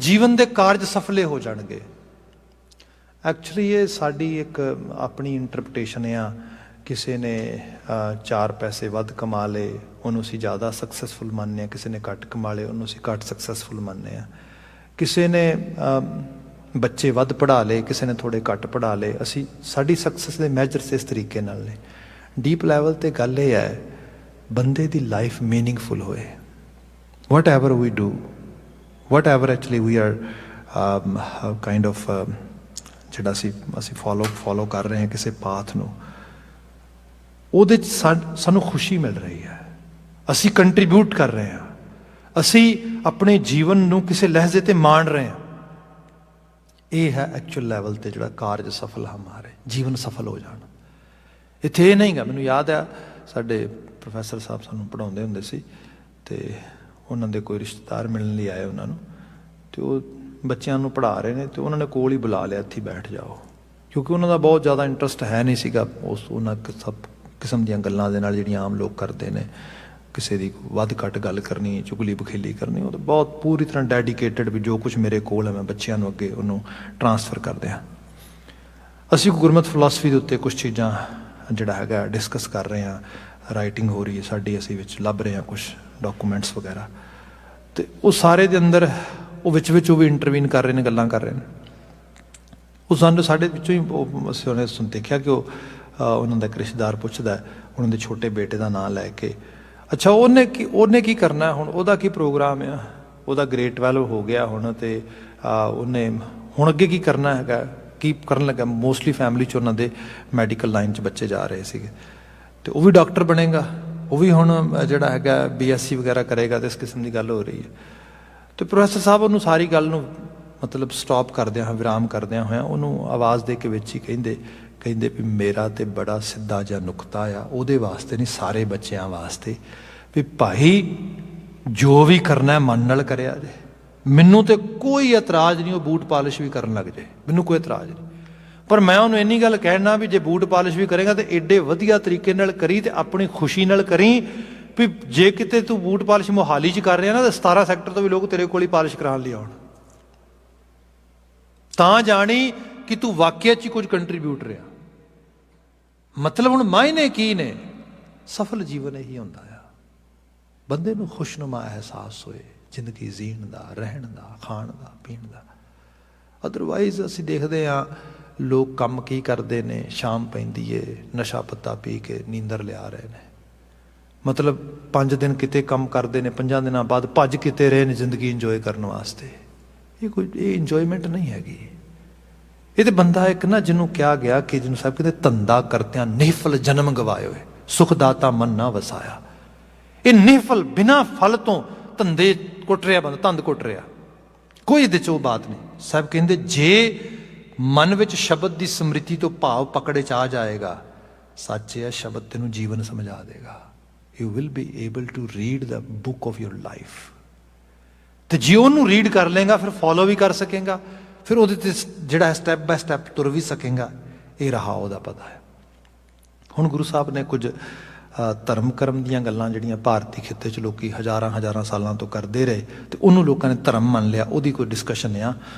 ਜੀਵਨ ਦੇ ਕਾਰਜ ਸਫਲੇ ਹੋ ਜਾਣਗੇ। ਐਕਚੁਅਲੀ ਇਹ ਸਾਡੀ ਇੱਕ ਆਪਣੀ ਇੰਟਰਪ੍ਰੀਟੇਸ਼ਨ ਆ। ਕਿਸੇ ਨੇ 4 ਪੈਸੇ ਵੱਧ ਕਮਾ ਲਏ, ਉਹਨੂੰ ਅਸੀਂ ਜ਼ਿਆਦਾ ਸਕਸੈਸਫੁਲ ਮੰਨਦੇ ਹਾਂ। ਕਿਸੇ ਨੇ ਘੱਟ ਕਮਾ ਲਏ, ਉਹਨੂੰ ਅਸੀਂ ਘੱਟ ਸਕਸੈਸਫੁਲ ਮੰਨਦੇ ਹਾਂ। ਕਿਸੇ ਨੇ ਬੱਚੇ ਵੱਧ ਪੜ੍ਹਾ ਲਏ, ਕਿਸੇ ਨੇ ਥੋੜ੍ਹੇ ਘੱਟ ਪੜ੍ਹਾ ਲਏ। ਅਸੀਂ ਸਾਡੀ ਸਕਸੈਸ ਦੇ ਮੈਜਰਸ ਇਸ ਤਰੀਕੇ ਨਾਲ ਨੇ। ਡੀਪ ਲੈਵਲ 'ਤੇ ਗੱਲ ਇਹ ਹੈ, ਬੰਦੇ ਦੀ ਲਾਈਫ ਮੀਨਿੰਗਫੁਲ ਹੋਏ। Whatever we do, whatever actually we are kind of ਜਿਹੜਾ ਅਸੀਂ ਫੋਲੋ ਕਰ ਰਹੇ ਹਾਂ ਕਿਸੇ ਪਾਥ ਨੂੰ, ਉਹਦੇ 'ਚ ਸਾਨੂੰ ਖੁਸ਼ੀ ਮਿਲ ਰਹੀ ਹੈ। ਅਸੀਂ ਕੰਟਰੀਬਿਊਟ ਕਰ ਰਹੇ ਹਾਂ, ਅਸੀਂ ਆਪਣੇ ਜੀਵਨ ਨੂੰ ਕਿਸੇ ਲਹਿਜ਼ੇ 'ਤੇ ਮਾਣ ਰਹੇ ਹਾਂ। ਇਹ ਹੈ ਐਕਚੁਅਲ ਲੈਵਲ 'ਤੇ ਜਿਹੜਾ ਕਾਰਜ ਸਫਲ ਹਮਾਰੇ, ਜੀਵਨ ਸਫਲ ਹੋ ਜਾਣ। ਇੱਥੇ ਇਹ ਨਹੀਂ ਗਾ। ਮੈਨੂੰ ਯਾਦ ਆ ਸਾਡੇ ਪ੍ਰੋਫੈਸਰ ਸਾਹਿਬ ਸਾਨੂੰ ਪੜ੍ਹਾਉਂਦੇ ਹੁੰਦੇ ਸੀ, ਅਤੇ ਉਹਨਾਂ ਦੇ ਕੋਈ ਰਿਸ਼ਤੇਦਾਰ ਮਿਲਣ ਲਈ ਆਏ ਉਹਨਾਂ ਨੂੰ, ਅਤੇ ਉਹ ਬੱਚਿਆਂ ਨੂੰ ਪੜ੍ਹਾ ਰਹੇ ਨੇ, ਅਤੇ ਉਹਨਾਂ ਨੇ ਕੋਲ ਹੀ ਬੁਲਾ ਲਿਆ, ਇੱਥੇ ਬੈਠ ਜਾਓ। ਕਿਉਂਕਿ ਉਹਨਾਂ ਦਾ ਬਹੁਤ ਜ਼ਿਆਦਾ ਇੰਟਰਸਟ ਹੈ ਨਹੀਂ ਸੀਗਾ ਉਹਨਾਂ ਸਭ ਕਿਸਮ ਦੀਆਂ ਗੱਲਾਂ ਦੇ ਨਾਲ ਜਿਹੜੀਆਂ ਆਮ ਲੋਕ ਕਰਦੇ ਨੇ। ਕਿਸੇ ਦੀ ਵੱਧ ਘੱਟ ਗੱਲ ਕਰਨੀ, ਚੁਗਲੀ ਬਖੇਲੀ ਕਰਨੀ, ਉਹ ਤਾਂ ਬਹੁਤ ਪੂਰੀ ਤਰ੍ਹਾਂ ਡੈਡੀਕੇਟਡ ਵੀ ਜੋ ਕੁਛ ਮੇਰੇ ਕੋਲ ਹੈ ਮੈਂ ਬੱਚਿਆਂ ਨੂੰ ਅੱਗੇ ਉਹਨੂੰ ਟਰਾਂਸਫਰ ਕਰਦੇ ਹਾਂ। ਅਸੀਂ ਗੁਰਮਤ ਫਿਲਾਸਫੀ ਦੇ ਉੱਤੇ ਕੁਛ ਚੀਜ਼ਾਂ ਜਿਹੜਾ ਹੈਗਾ ਡਿਸਕਸ ਕਰ ਰਹੇ ਹਾਂ, ਰਾਈਟਿੰਗ ਹੋ ਰਹੀ ਹੈ ਸਾਡੀ, ਅਸੀਂ ਵਿੱਚ ਲੱਭ ਰਹੇ ਹਾਂ ਕੁਛ ਡਾਕੂਮੈਂਟਸ ਵਗੈਰਾ, ਅਤੇ ਉਹ ਸਾਰੇ ਦੇ ਅੰਦਰ ਉਹ ਵਿੱਚ ਉਹ ਵੀ ਇੰਟਰਵੀਨ ਕਰ ਰਹੇ ਨੇ, ਗੱਲਾਂ ਕਰ ਰਹੇ ਨੇ। ਉਹ ਸਾਡੇ ਵਿੱਚੋਂ ਹੀ ਅਸੀਂ ਉਹਨੇ ਦੇਖਿਆ ਕਿ ਉਹਨਾਂ ਦਾ ਇੱਕ ਰਿਸ਼ਤੇਦਾਰ ਪੁੱਛਦਾ ਉਹਨਾਂ ਦੇ ਛੋਟੇ ਬੇਟੇ ਦਾ ਨਾਂ ਲੈ ਕੇ, ਅੱਛਾ ਉਹਨੇ ਕੀ ਕਰਨਾ ਹੁਣ, ਉਹਦਾ ਕੀ ਪ੍ਰੋਗਰਾਮ ਆ, ਉਹਦਾ ਗ੍ਰੇਡ 12 ਹੋ ਗਿਆ ਹੁਣ, ਅਤੇ ਉਹਨੇ ਹੁਣ ਅੱਗੇ ਕੀ ਕਰਨਾ ਹੈਗਾ, ਕੀ ਕਰਨ ਲੱਗਾ। ਮੋਸਟਲੀ ਫੈਮਿਲੀ 'ਚ ਉਹਨਾਂ ਦੇ ਮੈਡੀਕਲ ਲਾਈਨ 'ਚ ਬੱਚੇ ਜਾ ਰਹੇ ਸੀਗੇ, ਅਤੇ ਉਹ ਵੀ ਡਾਕਟਰ ਬਣੇਗਾ, ਉਹ ਵੀ ਹੁਣ ਜਿਹੜਾ ਹੈਗਾ BSc ਵਗੈਰਾ ਕਰੇਗਾ, ਅਤੇ ਇਸ ਕਿਸਮ ਦੀ ਗੱਲ ਹੋ ਰਹੀ ਹੈ। ਅਤੇ ਪ੍ਰੋਫੈਸਰ ਸਾਹਿਬ ਉਹਨੂੰ ਸਾਰੀ ਗੱਲ ਨੂੰ ਮਤਲਬ ਸਟਾਪ ਕਰਦਿਆਂ ਹੋਇਆ, ਵਿਰਾਮ ਕਰਦਿਆਂ ਹੋਇਆਂ ਉਹਨੂੰ ਆਵਾਜ਼ ਦੇ ਕੇ ਵਿੱਚ ਹੀ ਕਹਿੰਦੇ ਵੀ ਮੇਰਾ ਤਾਂ ਬੜਾ ਸਿੱਧਾ ਜਿਹਾ ਨੁਕਤਾ ਆ, ਉਹਦੇ ਵਾਸਤੇ ਨਹੀਂ ਸਾਰੇ ਬੱਚਿਆਂ ਵਾਸਤੇ, ਵੀ ਭਾਈ ਜੋ ਵੀ ਕਰਨਾ ਮਨ ਨਾਲ ਕਰਿਆ ਜੇ, ਮੈਨੂੰ ਤਾਂ ਕੋਈ ਇਤਰਾਜ਼ ਨਹੀਂ ਉਹ ਬੂਟ ਪਾਲਿਸ਼ ਵੀ ਕਰਨ ਲੱਗ ਜਾਏ, ਮੈਨੂੰ ਕੋਈ ਇਤਰਾਜ਼ ਨਹੀਂ। ਪਰ ਮੈਂ ਉਹਨੂੰ ਇੰਨੀ ਗੱਲ ਕਹਿਣਾ ਵੀ ਜੇ ਬੂਟ ਪਾਲਿਸ਼ ਵੀ ਕਰੇਗਾ ਤਾਂ ਏਡੇ ਵਧੀਆ ਤਰੀਕੇ ਨਾਲ ਕਰੀ, ਅਤੇ ਆਪਣੀ ਖੁਸ਼ੀ ਨਾਲ ਕਰੀ। ਵੀ ਜੇ ਕਿਤੇ ਤੂੰ ਬੂਟ ਪਾਲਿਸ਼ ਮੋਹਾਲੀ 'ਚ ਕਰ ਰਿਹਾ ਨਾ, ਤਾਂ 17 ਸੈਕਟਰ ਤੋਂ ਵੀ ਲੋਕ ਤੇਰੇ ਕੋਲ ਹੀ ਪਾਲਿਸ਼ ਕਰਾਉਣ ਲਈ ਆਉਣ। ਤਾਂ ਜਾਣੀ ਕਿ ਤੂੰ ਵਾਕਿਆ 'ਚ ਹੀ ਕੁਝ ਕੰਟਰੀਬਿਊਟ ਰਿਹਾ। ਮਤਲਬ ਹੁਣ ਮਾਇਨੇ ਕੀ ਨੇ? ਸਫਲ ਜੀਵਨ ਇਹੀ ਹੁੰਦਾ ਆ। ਬੰਦੇ ਨੂੰ ਖੁਸ਼ਨੁਮਾ ਅਹਿਸਾਸ ਹੋਏ ਜ਼ਿੰਦਗੀ ਜੀਣ ਦਾ, ਰਹਿਣ ਦਾ, ਖਾਣ ਦਾ, ਪੀਣ ਦਾ। ਅਦਰਵਾਈਜ਼ ਅਸੀਂ ਦੇਖਦੇ ਹਾਂ ਲੋਕ ਕੰਮ ਕੀ ਕਰਦੇ ਨੇ, ਸ਼ਾਮ ਪੈਂਦੀ ਏ ਨਸ਼ਾ ਪੱਤਾ ਪੀ ਕੇ ਨੀਂਦਰ ਲਿਆ ਰਹੇ ਨੇ। ਮਤਲਬ 5 ਦਿਨ ਕਿਤੇ ਕੰਮ ਕਰਦੇ ਨੇ, 5 ਦਿਨਾਂ ਬਾਅਦ ਭੱਜ ਕਿਤੇ ਰਹੇ ਨੇ ਜ਼ਿੰਦਗੀ ਇੰਜੋਏ ਕਰਨ ਵਾਸਤੇ। ਇਹ ਇੰਜੋਏਮੈਂਟ ਨਹੀਂ ਹੈਗੀ। ਇਹ ਤੇ ਬੰਦਾ ਇੱਕ ਨਾ ਜਿਹਨੂੰ ਕਿਹਾ ਗਿਆ ਕਿ ਜਿਹਨੂੰ ਸਾਹਿਬ ਕਹਿੰਦੇ ਧੰਦਾ ਕਰਤਿਆਂ ਨਿਹਫਲ ਜਨਮ ਗਵਾਏ ਹੋਏ, ਸੁਖਦਾਤਾ ਮਨ ਨਾ ਵਸਾਇਆ। ਇਹ ਨਿਹਫਲ ਬਿਨਾਂ ਫਲ ਤੋਂ ਧੰਦੇ ਕੁੱਟ ਰਿਹਾ ਬੰਦਾ, ਧੰਦ ਕੁੱਟ ਰਿਹਾ, ਕੋਈ ਇਹਦੇ 'ਚ ਉਹ ਬਾਤ ਨਹੀਂ। ਸਾਹਿਬ ਕਹਿੰਦੇ ਜੇ ਮਨ ਵਿੱਚ ਸ਼ਬਦ ਦੀ ਸਮ੍ਰਿਤੀ ਤੋਂ ਭਾਵ ਪਕੜੇ 'ਚ ਆ ਜਾਏਗਾ, ਸੱਚ ਹੈ ਸ਼ਬਦ ਤੈਨੂੰ ਜੀਵਨ ਸਮਝਾ ਦੇਗਾ। You will be able to read the book of your life. ਤੇ ਜੇ ਉਹਨੂੰ ਰੀਡ ਕਰ ਲੇਗਾ ਫਿਰ ਫੋਲੋ ਵੀ ਕਰ ਸਕੇਗਾ, ਫਿਰ ਉਹਦੇ 'ਤੇ ਜਿਹੜਾ ਸਟੈਪ ਬਾਏ ਸਟੈਪ ਤੁਰ ਵੀ ਸਕੇਗਾ। ਇਹ ਰਹਾ ਉਹਦਾ ਪਤਾ ਹੈ। ਹੁਣ ਗੁਰੂ ਸਾਹਿਬ ਨੇ ਕੁਝ ਧਰਮ ਕਰਮ ਦੀਆਂ ਗੱਲਾਂ ਜਿਹੜੀਆਂ ਭਾਰਤੀ ਖਿੱਤੇ 'ਚ ਲੋਕੀ ਹਜ਼ਾਰਾਂ ਸਾਲਾਂ ਤੋਂ ਕਰਦੇ ਰਹੇ ਤੇ ਉਹਨੂੰ ਲੋਕਾਂ ਨੇ ਧਰਮ ਮੰਨ ਲਿਆ, ਉਹਦੀ ਕੋਈ ਡਿਸਕਸ਼ਨ ਆ।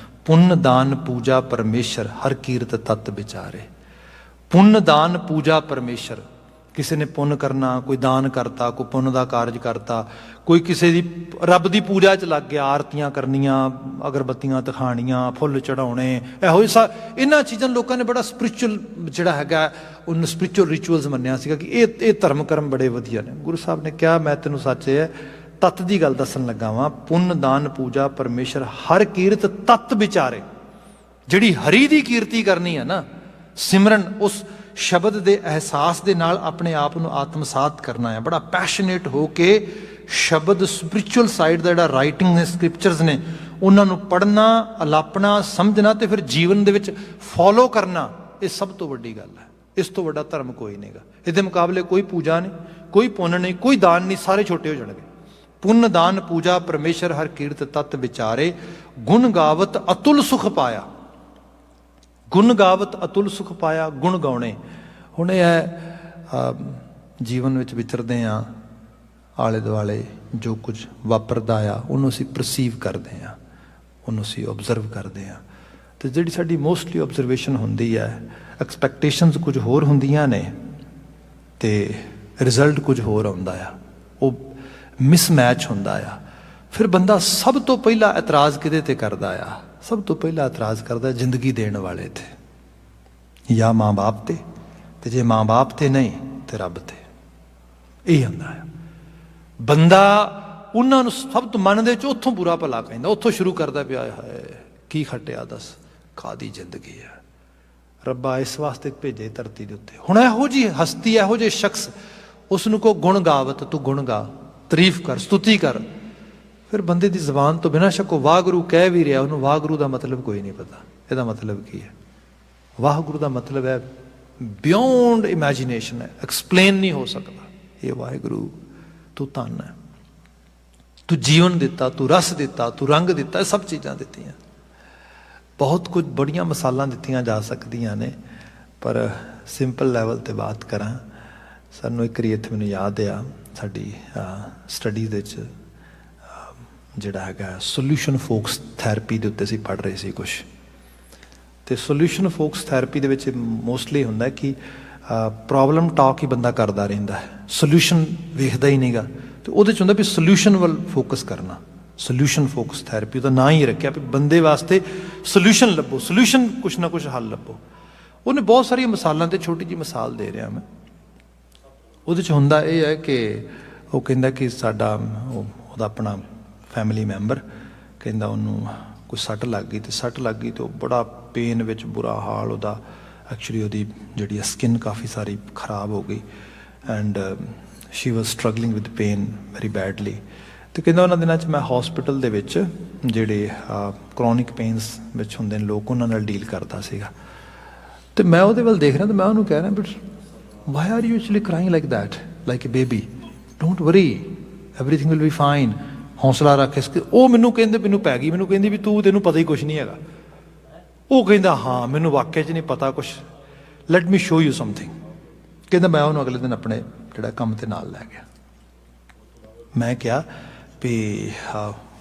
ਪੁੰਨ ਦਾਨ ਪੂਜਾ ਪਰਮੇਸ਼ਰ ਹਰ ਕੀਰਤ ਤਤ ਵਿਚਾਰੇ। ਪੁੰਨ ਦਾਨ ਪੂਜਾ ਪਰਮੇਸ਼ਰ, ਕਿਸੇ ਨੇ ਪੁੰਨ ਕਰਨਾ, ਕੋਈ ਦਾਨ ਕਰਤਾ, ਕੋਈ ਪੁੰਨ ਦਾ ਕਾਰਜ ਕਰਤਾ, ਕੋਈ ਕਿਸੇ ਦੀ ਰੱਬ ਦੀ ਪੂਜਾ 'ਚ ਲੱਗ ਗਿਆ, ਆਰਤੀਆਂ ਕਰਨੀਆਂ, ਅਗਰਬੱਤੀਆਂ ਦਿਖਾਉਣੀਆਂ, ਫੁੱਲ ਚੜਾਉਣੇ, ਇਹੋ ਜਿਹੇ ਇਹਨਾਂ ਚੀਜ਼ਾਂ ਲੋਕਾਂ ਨੇ ਬੜਾ ਸਪਿਰਿਚੁਅਲ ਜਿਹੜਾ ਹੈਗਾ ਉਹਨੂੰ ਸਪਿਰਿਚੁਅਲ ਰਿਚੁਅਲਸ ਮੰਨਿਆ ਸੀਗਾ ਕਿ ਇਹ ਧਰਮ ਕਰਮ ਬੜੇ ਵਧੀਆ ਨੇ। ਗੁਰੂ ਸਾਹਿਬ ਨੇ ਕਿਹਾ ਮੈਂ ਤੈਨੂੰ ਸੱਚ ਹੈ ਤੱਤ ਦੀ ਗੱਲ ਦੱਸਣ ਲੱਗਾ ਵਾਂ। ਪੁੰਨ ਦਾਨ ਪੂਜਾ ਪਰਮੇਸ਼ਰ ਹਰ ਕੀਰਤ ਤੱਤ ਵਿਚਾਰੇ। ਜਿਹੜੀ ਹਰੀ ਦੀ ਕੀਰਤੀ ਕਰਨੀ ਹੈ ਨਾ, ਸਿਮਰਨ, ਉਸ ਸ਼ਬਦ ਦੇ ਅਹਿਸਾਸ ਦੇ ਨਾਲ ਆਪਣੇ ਆਪ ਨੂੰ ਆਤਮਸਾਤ ਕਰਨਾ ਹੈ, ਬੜਾ ਪੈਸ਼ਨੇਟ ਹੋ ਕੇ ਸ਼ਬਦ ਸਪਿਰਿਚੁਅਲ ਸਾਈਡ ਦਾ ਜਿਹੜਾ ਰਾਈਟਿੰਗ ਨੇ, ਸਕ੍ਰਿਪਚਰਸ ਨੇ, ਉਹਨਾਂ ਨੂੰ ਪੜ੍ਹਨਾ, ਅਲਾਪਣਾ, ਸਮਝਣਾ ਤੇ ਫਿਰ ਜੀਵਨ ਦੇ ਵਿੱਚ ਫੋਲੋ ਕਰਨਾ। ਇਹ ਸਭ ਤੋਂ ਵੱਡੀ ਗੱਲ ਹੈ। ਇਸ ਤੋਂ ਵੱਡਾ ਧਰਮ ਕੋਈ ਨਹੀਂਗਾ। ਇਹਦੇ ਮੁਕਾਬਲੇ ਕੋਈ ਪੂਜਾ ਨਹੀਂ, ਕੋਈ ਪੁੰਨ ਨਹੀਂ, ਕੋਈ ਦਾਨ ਨਹੀਂ, ਸਾਰੇ ਛੋਟੇ ਹੋ ਜਾਣਗੇ। ਪੁੰਨ ਦਾਨ ਪੂਜਾ ਪਰਮੇਸ਼ਰ ਹਰ ਕੀਰਤ ਤਤ ਵਿਚਾਰੇ, ਗੁਣ ਗਾਵਤ ਅਤੁਲ ਸੁਖ ਪਾਇਆ। ਗੁਣ ਗਾਵਤ ਅਤੁਲ ਸੁਖ ਪਾਇਆ, ਗੁਣ ਗਾਉਣੇ। ਹੁਣ ਇਹ ਹੈ ਜੀਵਨ ਵਿੱਚ ਵਿਚਰਦੇ ਹਾਂ, ਆਲੇ ਦੁਆਲੇ ਜੋ ਕੁਝ ਵਾਪਰਦਾ ਆ ਉਹਨੂੰ ਅਸੀਂ ਪਰਸੀਵ ਕਰਦੇ ਹਾਂ, ਉਹਨੂੰ ਅਸੀਂ ਓਬਜ਼ਰਵ ਕਰਦੇ ਹਾਂ। ਅਤੇ ਜਿਹੜੀ ਸਾਡੀ ਮੋਸਟਲੀ ਓਬਜ਼ਰਵੇਸ਼ਨ ਹੁੰਦੀ ਹੈ, ਐਕਸਪੈਕਟੇਸ਼ਨਸ ਕੁਝ ਹੋਰ ਹੁੰਦੀਆਂ ਨੇ ਅਤੇ ਰਿਜ਼ਲਟ ਕੁਝ ਹੋਰ ਆਉਂਦਾ ਆ, ਉਹ ਮਿਸਮੈਚ ਹੁੰਦਾ ਆ। ਫਿਰ ਬੰਦਾ ਸਭ ਤੋਂ ਪਹਿਲਾਂ ਇਤਰਾਜ਼ ਕਿਹਦੇ 'ਤੇ ਕਰਦਾ ਆ? ਸਭ ਤੋਂ ਪਹਿਲਾਂ ਇਤਰਾਜ਼ ਕਰਦਾ ਜ਼ਿੰਦਗੀ ਦੇਣ ਵਾਲੇ 'ਤੇ, ਜਾਂ ਮਾਂ ਬਾਪ 'ਤੇ, ਅਤੇ ਜੇ ਮਾਂ ਬਾਪ 'ਤੇ ਨਹੀਂ ਤਾਂ ਰੱਬ 'ਤੇ। ਇਹ ਹੁੰਦਾ ਆ। ਬੰਦਾ ਉਹਨਾਂ ਨੂੰ ਸਭ ਤੋਂ ਮਨ ਦੇ ਵਿੱਚ ਉੱਥੋਂ ਬੁਰਾ ਭਲਾ ਕਹਿੰਦਾ, ਉੱਥੋਂ ਸ਼ੁਰੂ ਕਰਦਾ ਪਿਆ ਹੈ ਕੀ ਖੱਟਿਆ ਦੱਸ, ਕਾਹਦੀ ਜ਼ਿੰਦਗੀ ਹੈ, ਰੱਬਾ ਇਸ ਵਾਸਤੇ ਭੇਜੇ ਧਰਤੀ ਦੇ ਉੱਤੇ। ਹੁਣ ਇਹੋ ਜਿਹੀ ਹਸਤੀ, ਇਹੋ ਜਿਹੇ ਸ਼ਖਸ, ਉਸ ਨੂੰ ਕੋ ਗੁਣ ਗਾਵਤ, ਤੂੰ ਗੁਣ ਗਾ, ਤਾਰੀਫ ਕਰ, ਸਤੁਤੀ ਕਰ। ਫਿਰ ਬੰਦੇ ਦੀ ਜ਼ਬਾਨ ਤੋਂ ਬਿਨਾਂ ਸ਼ੱਕ ਉਹ ਵਾਹਿਗੁਰੂ ਕਹਿ ਵੀ ਰਿਹਾ, ਉਹਨੂੰ ਵਾਹਿਗੁਰੂ ਦਾ ਮਤਲਬ ਕੋਈ ਨਹੀਂ ਪਤਾ। ਇਹਦਾ ਮਤਲਬ ਕੀ ਹੈ? ਵਾਹਿਗੁਰੂ ਦਾ ਮਤਲਬ ਹੈ ਬਿਯੋਂਡ ਇਮੈਜੀਨੇਸ਼ਨ ਹੈ, ਐਕਸਪਲੇਨ ਨਹੀਂ ਹੋ ਸਕਦਾ। ਇਹ ਵਾਹਿਗੁਰੂ ਤੂੰ ਧੰਨ ਹੈ, ਤੂੰ ਜੀਵਨ ਦਿੱਤਾ, ਤੂੰ ਰਸ ਦਿੱਤਾ, ਤੂੰ ਰੰਗ ਦਿੱਤਾ, ਇਹ ਸਭ ਚੀਜ਼ਾਂ ਦਿੱਤੀਆਂ। ਬਹੁਤ ਕੁਝ ਬੜੀਆਂ ਮਿਸਾਲਾਂ ਦਿੱਤੀਆਂ ਜਾ ਸਕਦੀਆਂ ਨੇ, ਪਰ ਸਿੰਪਲ ਲੈਵਲ 'ਤੇ ਬਾਤ ਕਰਾਂ। ਸਾਨੂੰ ਇੱਕ ਵਾਰੀ ਇੱਥੇ ਮੈਨੂੰ ਯਾਦ ਆ, ਸਾਡੀ ਸਟੱਡੀ ਦੇ ਵਿੱਚ ਜਿਹੜਾ ਹੈਗਾ ਸੋਲਿਊਸ਼ਨ ਫੋਕਸ ਥੈਰੇਪੀ ਦੇ ਉੱਤੇ ਅਸੀਂ ਪੜ੍ਹ ਰਹੇ ਸੀ ਕੁਛ, ਅਤੇ ਸੋਲਿਊਸ਼ਨ ਫੋਕਸ ਥੈਰੇਪੀ ਦੇ ਵਿੱਚ ਮੋਸਟਲੀ ਹੁੰਦਾ ਕਿ ਪ੍ਰੋਬਲਮ ਟਾਕ ਹੀ ਬੰਦਾ ਕਰਦਾ ਰਹਿੰਦਾ ਹੈ, ਸੋਲਿਊਸ਼ਨ ਵੇਖਦਾ ਹੀ ਨਹੀਂਗਾ। ਅਤੇ ਉਹਦੇ 'ਚ ਹੁੰਦਾ ਵੀ ਸੋਲਿਊਸ਼ਨ ਵੱਲ ਫੋਕਸ ਕਰਨਾ। ਸੋਲਿਊਸ਼ਨ ਫੋਕਸ ਥੈਰੇਪੀ ਉਹਦਾ ਨਾਂ ਹੀ ਰੱਖਿਆ ਵੀ ਬੰਦੇ ਵਾਸਤੇ ਸੋਲਿਊਸ਼ਨ ਲੱਭੋ, ਸੋਲਿਊਸ਼ਨ ਕੁਛ ਨਾ ਕੁਛ ਹੱਲ ਲੱਭੋ। ਉਹਨੇ ਬਹੁਤ ਸਾਰੀਆਂ ਮਿਸਾਲਾਂ 'ਤੇ ਛੋਟੀ ਜਿਹੀ ਮਿਸਾਲ ਦੇ ਰਿਹਾ ਮੈਂ। ਉਹਦੇ 'ਚ ਹੁੰਦਾ ਇਹ ਹੈ ਕਿ ਉਹ ਕਹਿੰਦਾ ਕਿ ਸਾਡਾ ਉਹਦਾ ਆਪਣਾ ਫੈਮਿਲੀ ਮੈਂਬਰ ਕਹਿੰਦਾ ਉਹਨੂੰ ਕੋਈ ਸੱਟ ਲੱਗ ਗਈ, ਅਤੇ ਸੱਟ ਲੱਗ ਗਈ ਅਤੇ ਉਹ ਬੜਾ ਪੇਨ ਵਿੱਚ, ਬੁਰਾ ਹਾਲ ਉਹਦਾ। ਐਕਚੁਅਲੀ ਉਹਦੀ ਜਿਹੜੀ ਸਕਿਨ ਕਾਫੀ ਸਾਰੀ ਖਰਾਬ ਹੋ ਗਈ and she was struggling with pain very badly. ਅਤੇ ਕਹਿੰਦਾ ਉਹਨਾਂ ਦਿਨਾਂ 'ਚ ਮੈਂ ਹੋਸਪਿਟਲ ਦੇ ਵਿੱਚ ਜਿਹੜੇ ਕਰੋਨਿਕ ਪੇਨਸ ਵਿੱਚ ਹੁੰਦੇ ਨੇ ਲੋਕ, ਉਹਨਾਂ ਨਾਲ ਡੀਲ ਕਰਦਾ ਸੀਗਾ। ਅਤੇ ਮੈਂ ਉਹਦੇ ਵੱਲ ਦੇਖ ਰਿਹਾ ਅਤੇ ਮੈਂ ਉਹਨੂੰ ਕਹਿ ਰਿਹਾ, but why are you actually crying like that, like A baby, don't worry, everything will be fine, ਹੌਸਲਾ ਰੱਖ। ਇਸ ਉਹ ਮੈਨੂੰ ਕਹਿੰਦੇ, ਮੈਨੂੰ ਪੈ ਗਈ, ਮੈਨੂੰ ਕਹਿੰਦੀ ਵੀ ਤੈਨੂੰ ਪਤਾ ਹੀ ਕੁਛ ਨਹੀਂ ਹੈਗਾ। ਉਹ ਕਹਿੰਦਾ ਹਾਂ ਮੈਨੂੰ ਵਾਕਿਆ 'ਚ ਨਹੀਂ ਪਤਾ ਕੁਛ, let me show you something. ਕਹਿੰਦਾ ਮੈਂ ਉਹਨੂੰ ਅਗਲੇ ਦਿਨ ਆਪਣੇ ਜਿਹੜਾ ਕੰਮ 'ਤੇ ਨਾਲ ਲੈ ਗਿਆ। ਮੈਂ ਕਿਹਾ ਵੀ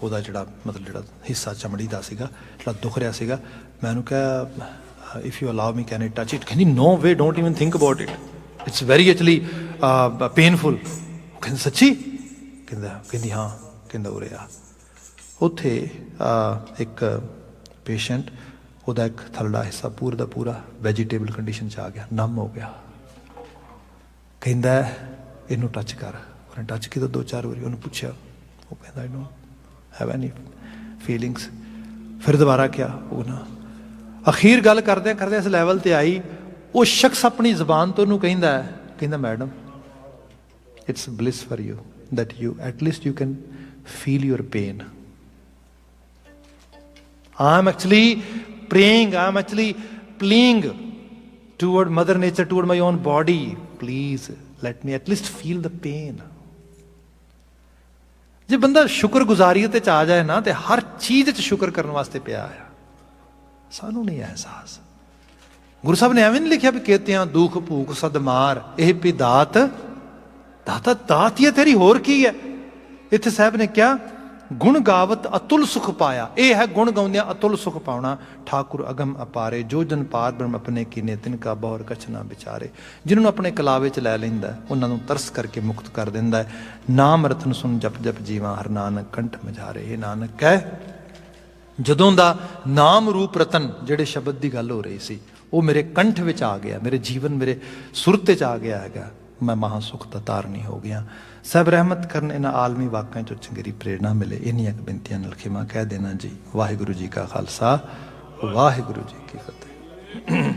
ਉਹਦਾ ਜਿਹੜਾ ਮਤਲਬ ਜਿਹੜਾ ਹਿੱਸਾ ਚਮੜੀ ਦਾ ਸੀਗਾ, ਜਿਹੜਾ ਦੁਖ ਰਿਹਾ ਸੀਗਾ, ਮੈਂ ਉਹਨੂੰ ਕਿਹਾ if you allow me can I touch it? ਕਹਿੰਦੀ no way, don't even think about it, it's very actually painful. ਕਹਿੰਦਾ ਸੱਚੀ? ਕਹਿੰਦੀ ਹਾਂ, ਕਹਿੰਦਾ ਉਰੇ ਆ। ਉੱਥੇ ਇੱਕ ਪੇਸ਼ੈਂਟ, ਉਹਦਾ ਇੱਕ ਥੱਲੜਾ ਹਿੱਸਾ ਪੂਰਾ ਦਾ ਪੂਰਾ ਵੈਜੀਟੇਬਲ ਕੰਡੀਸ਼ਨ 'ਚ ਆ ਗਿਆ, ਨਮ ਹੋ ਗਿਆ। ਕਹਿੰਦਾ ਇਹਨੂੰ ਟੱਚ ਕਰ। ਉਹਨੇ ਟੱਚ ਕੀਤਾ 2-4 ਵਾਰੀ। ਉਹਨੂੰ ਪੁੱਛਿਆ, ਉਹ ਕਹਿੰਦਾ I don't have any feelings. ਫਿਰ ਦੁਬਾਰਾ ਕਿਹਾ, ਉਹ ਨਾ। ਅਖੀਰ ਗੱਲ ਕਰਦਿਆਂ ਕਰਦਿਆਂ ਇਸ ਲੈਵਲ 'ਤੇ ਆਈ, ਉਹ ਸ਼ਖਸ ਆਪਣੀ ਜ਼ਬਾਨ ਤੋਂ ਉਹਨੂੰ ਕਹਿੰਦਾ madam, it's bliss for you that you at least you can feel your pain. I'm actually praying, I'm actually pleading toward mother nature, toward my own body, please let me at least feel the pain. ਜੇ ਬੰਦਾ ਸ਼ੁਕਰਗੁਜ਼ਾਰੀਅਤ ਚ ਆ ਜਾਏ ਨਾ, ਤੇ ਹਰ ਚੀਜ਼ 'ਚ ਸ਼ੁਕਰ ਕਰਨ ਵਾਸਤੇ ਪਿਆ ਆ। ਸਾਨੂੰ ਨਹੀਂ ਅਹਿਸਾਸ। ਗੁਰੂ ਸਾਹਿਬ ਨੇ ਐਵੇਂ ਨਹੀਂ ਲਿਖਿਆ ਵੀ ਕੇਤਿਆਂ ਦੁੱਖ ਭੂਖ ਸਦਮਾਰ ਇਹ ਵੀ ਦਾਤ ਦਾਤਾ ਦਾਤ ਹੀ ਹੈ ਤੇਰੀ, ਹੋਰ ਕੀ ਹੈ। ਇੱਥੇ ਸਾਹਿਬ ਨੇ ਕਿਹਾ ਗੁਣ ਗਾਵਤ ਅਤੁਲ ਸੁਖ ਪਾਇਆ। ਇਹ ਹੈ ਗੁਣ ਗਾਉਂਦਿਆਂ ਅਤੁਲ ਸੁਖ ਪਾਉਣਾ। ਠਾਕੁਰ ਅਗਮ ਅਪਾਰੇ ਜੋ ਜਨ ਪਾਰ ਬ੍ਰਹਮ ਆਪਣੇ ਕੀਨੇ ਤਿਨ ਕਾ ਬਹੁਰ ਕਛ ਨਾ ਵਿਚਾਰੇ। ਜਿਹਨਾਂ ਨੂੰ ਆਪਣੇ ਕਲਾਵੇ 'ਚ ਲੈ ਲੈਂਦਾ, ਉਹਨਾਂ ਨੂੰ ਤਰਸ ਕਰਕੇ ਮੁਕਤ ਕਰ ਦਿੰਦਾ ਹੈ। ਨਾਮ ਰਤਨ ਸੁਣ ਜਪ ਜਪ ਜੀਵਾਂ ਹਰ ਨਾਨਕ ਕੰਠ ਮਝਾਰੇ। ਇਹ ਨਾਨਕ ਕਹਿ, ਜਦੋਂ ਦਾ ਨਾਮ ਰੂਪ ਰਤਨ ਜਿਹੜੇ ਸ਼ਬਦ ਦੀ ਗੱਲ ਹੋ ਰਹੀ ਸੀ, ਉਹ ਮੇਰੇ ਕੰਠ ਵਿੱਚ ਆ ਗਿਆ, ਮੇਰੇ ਜੀਵਨ ਮੇਰੇ ਸੁਰਤੇ 'ਚ ਆ ਗਿਆ ਹੈਗਾ, ਮੈਂ ਮਹਾਂਸੁਖ ਦਾ ਤਾਰਨੀ ਹੋ ਗਿਆ। ਸਭ ਰਹਿਮਤ ਕਰਨ ਇਹਨਾਂ ਆਲਮੀ ਵਾਕਿਆਂ 'ਚੋਂ ਚੰਗੇਰੀ ਪ੍ਰੇਰਣਾ ਮਿਲੇ। ਇੰਨੀਆਂ ਬੇਨਤੀਆਂ ਨਾਲ ਖਿਮਾ ਕਹਿ ਦੇਣਾ ਜੀ। ਵਾਹਿਗੁਰੂ ਜੀ ਕਾ ਖਾਲਸਾ, ਵਾਹਿਗੁਰੂ ਜੀ ਕੀ ਫਤਿਹ।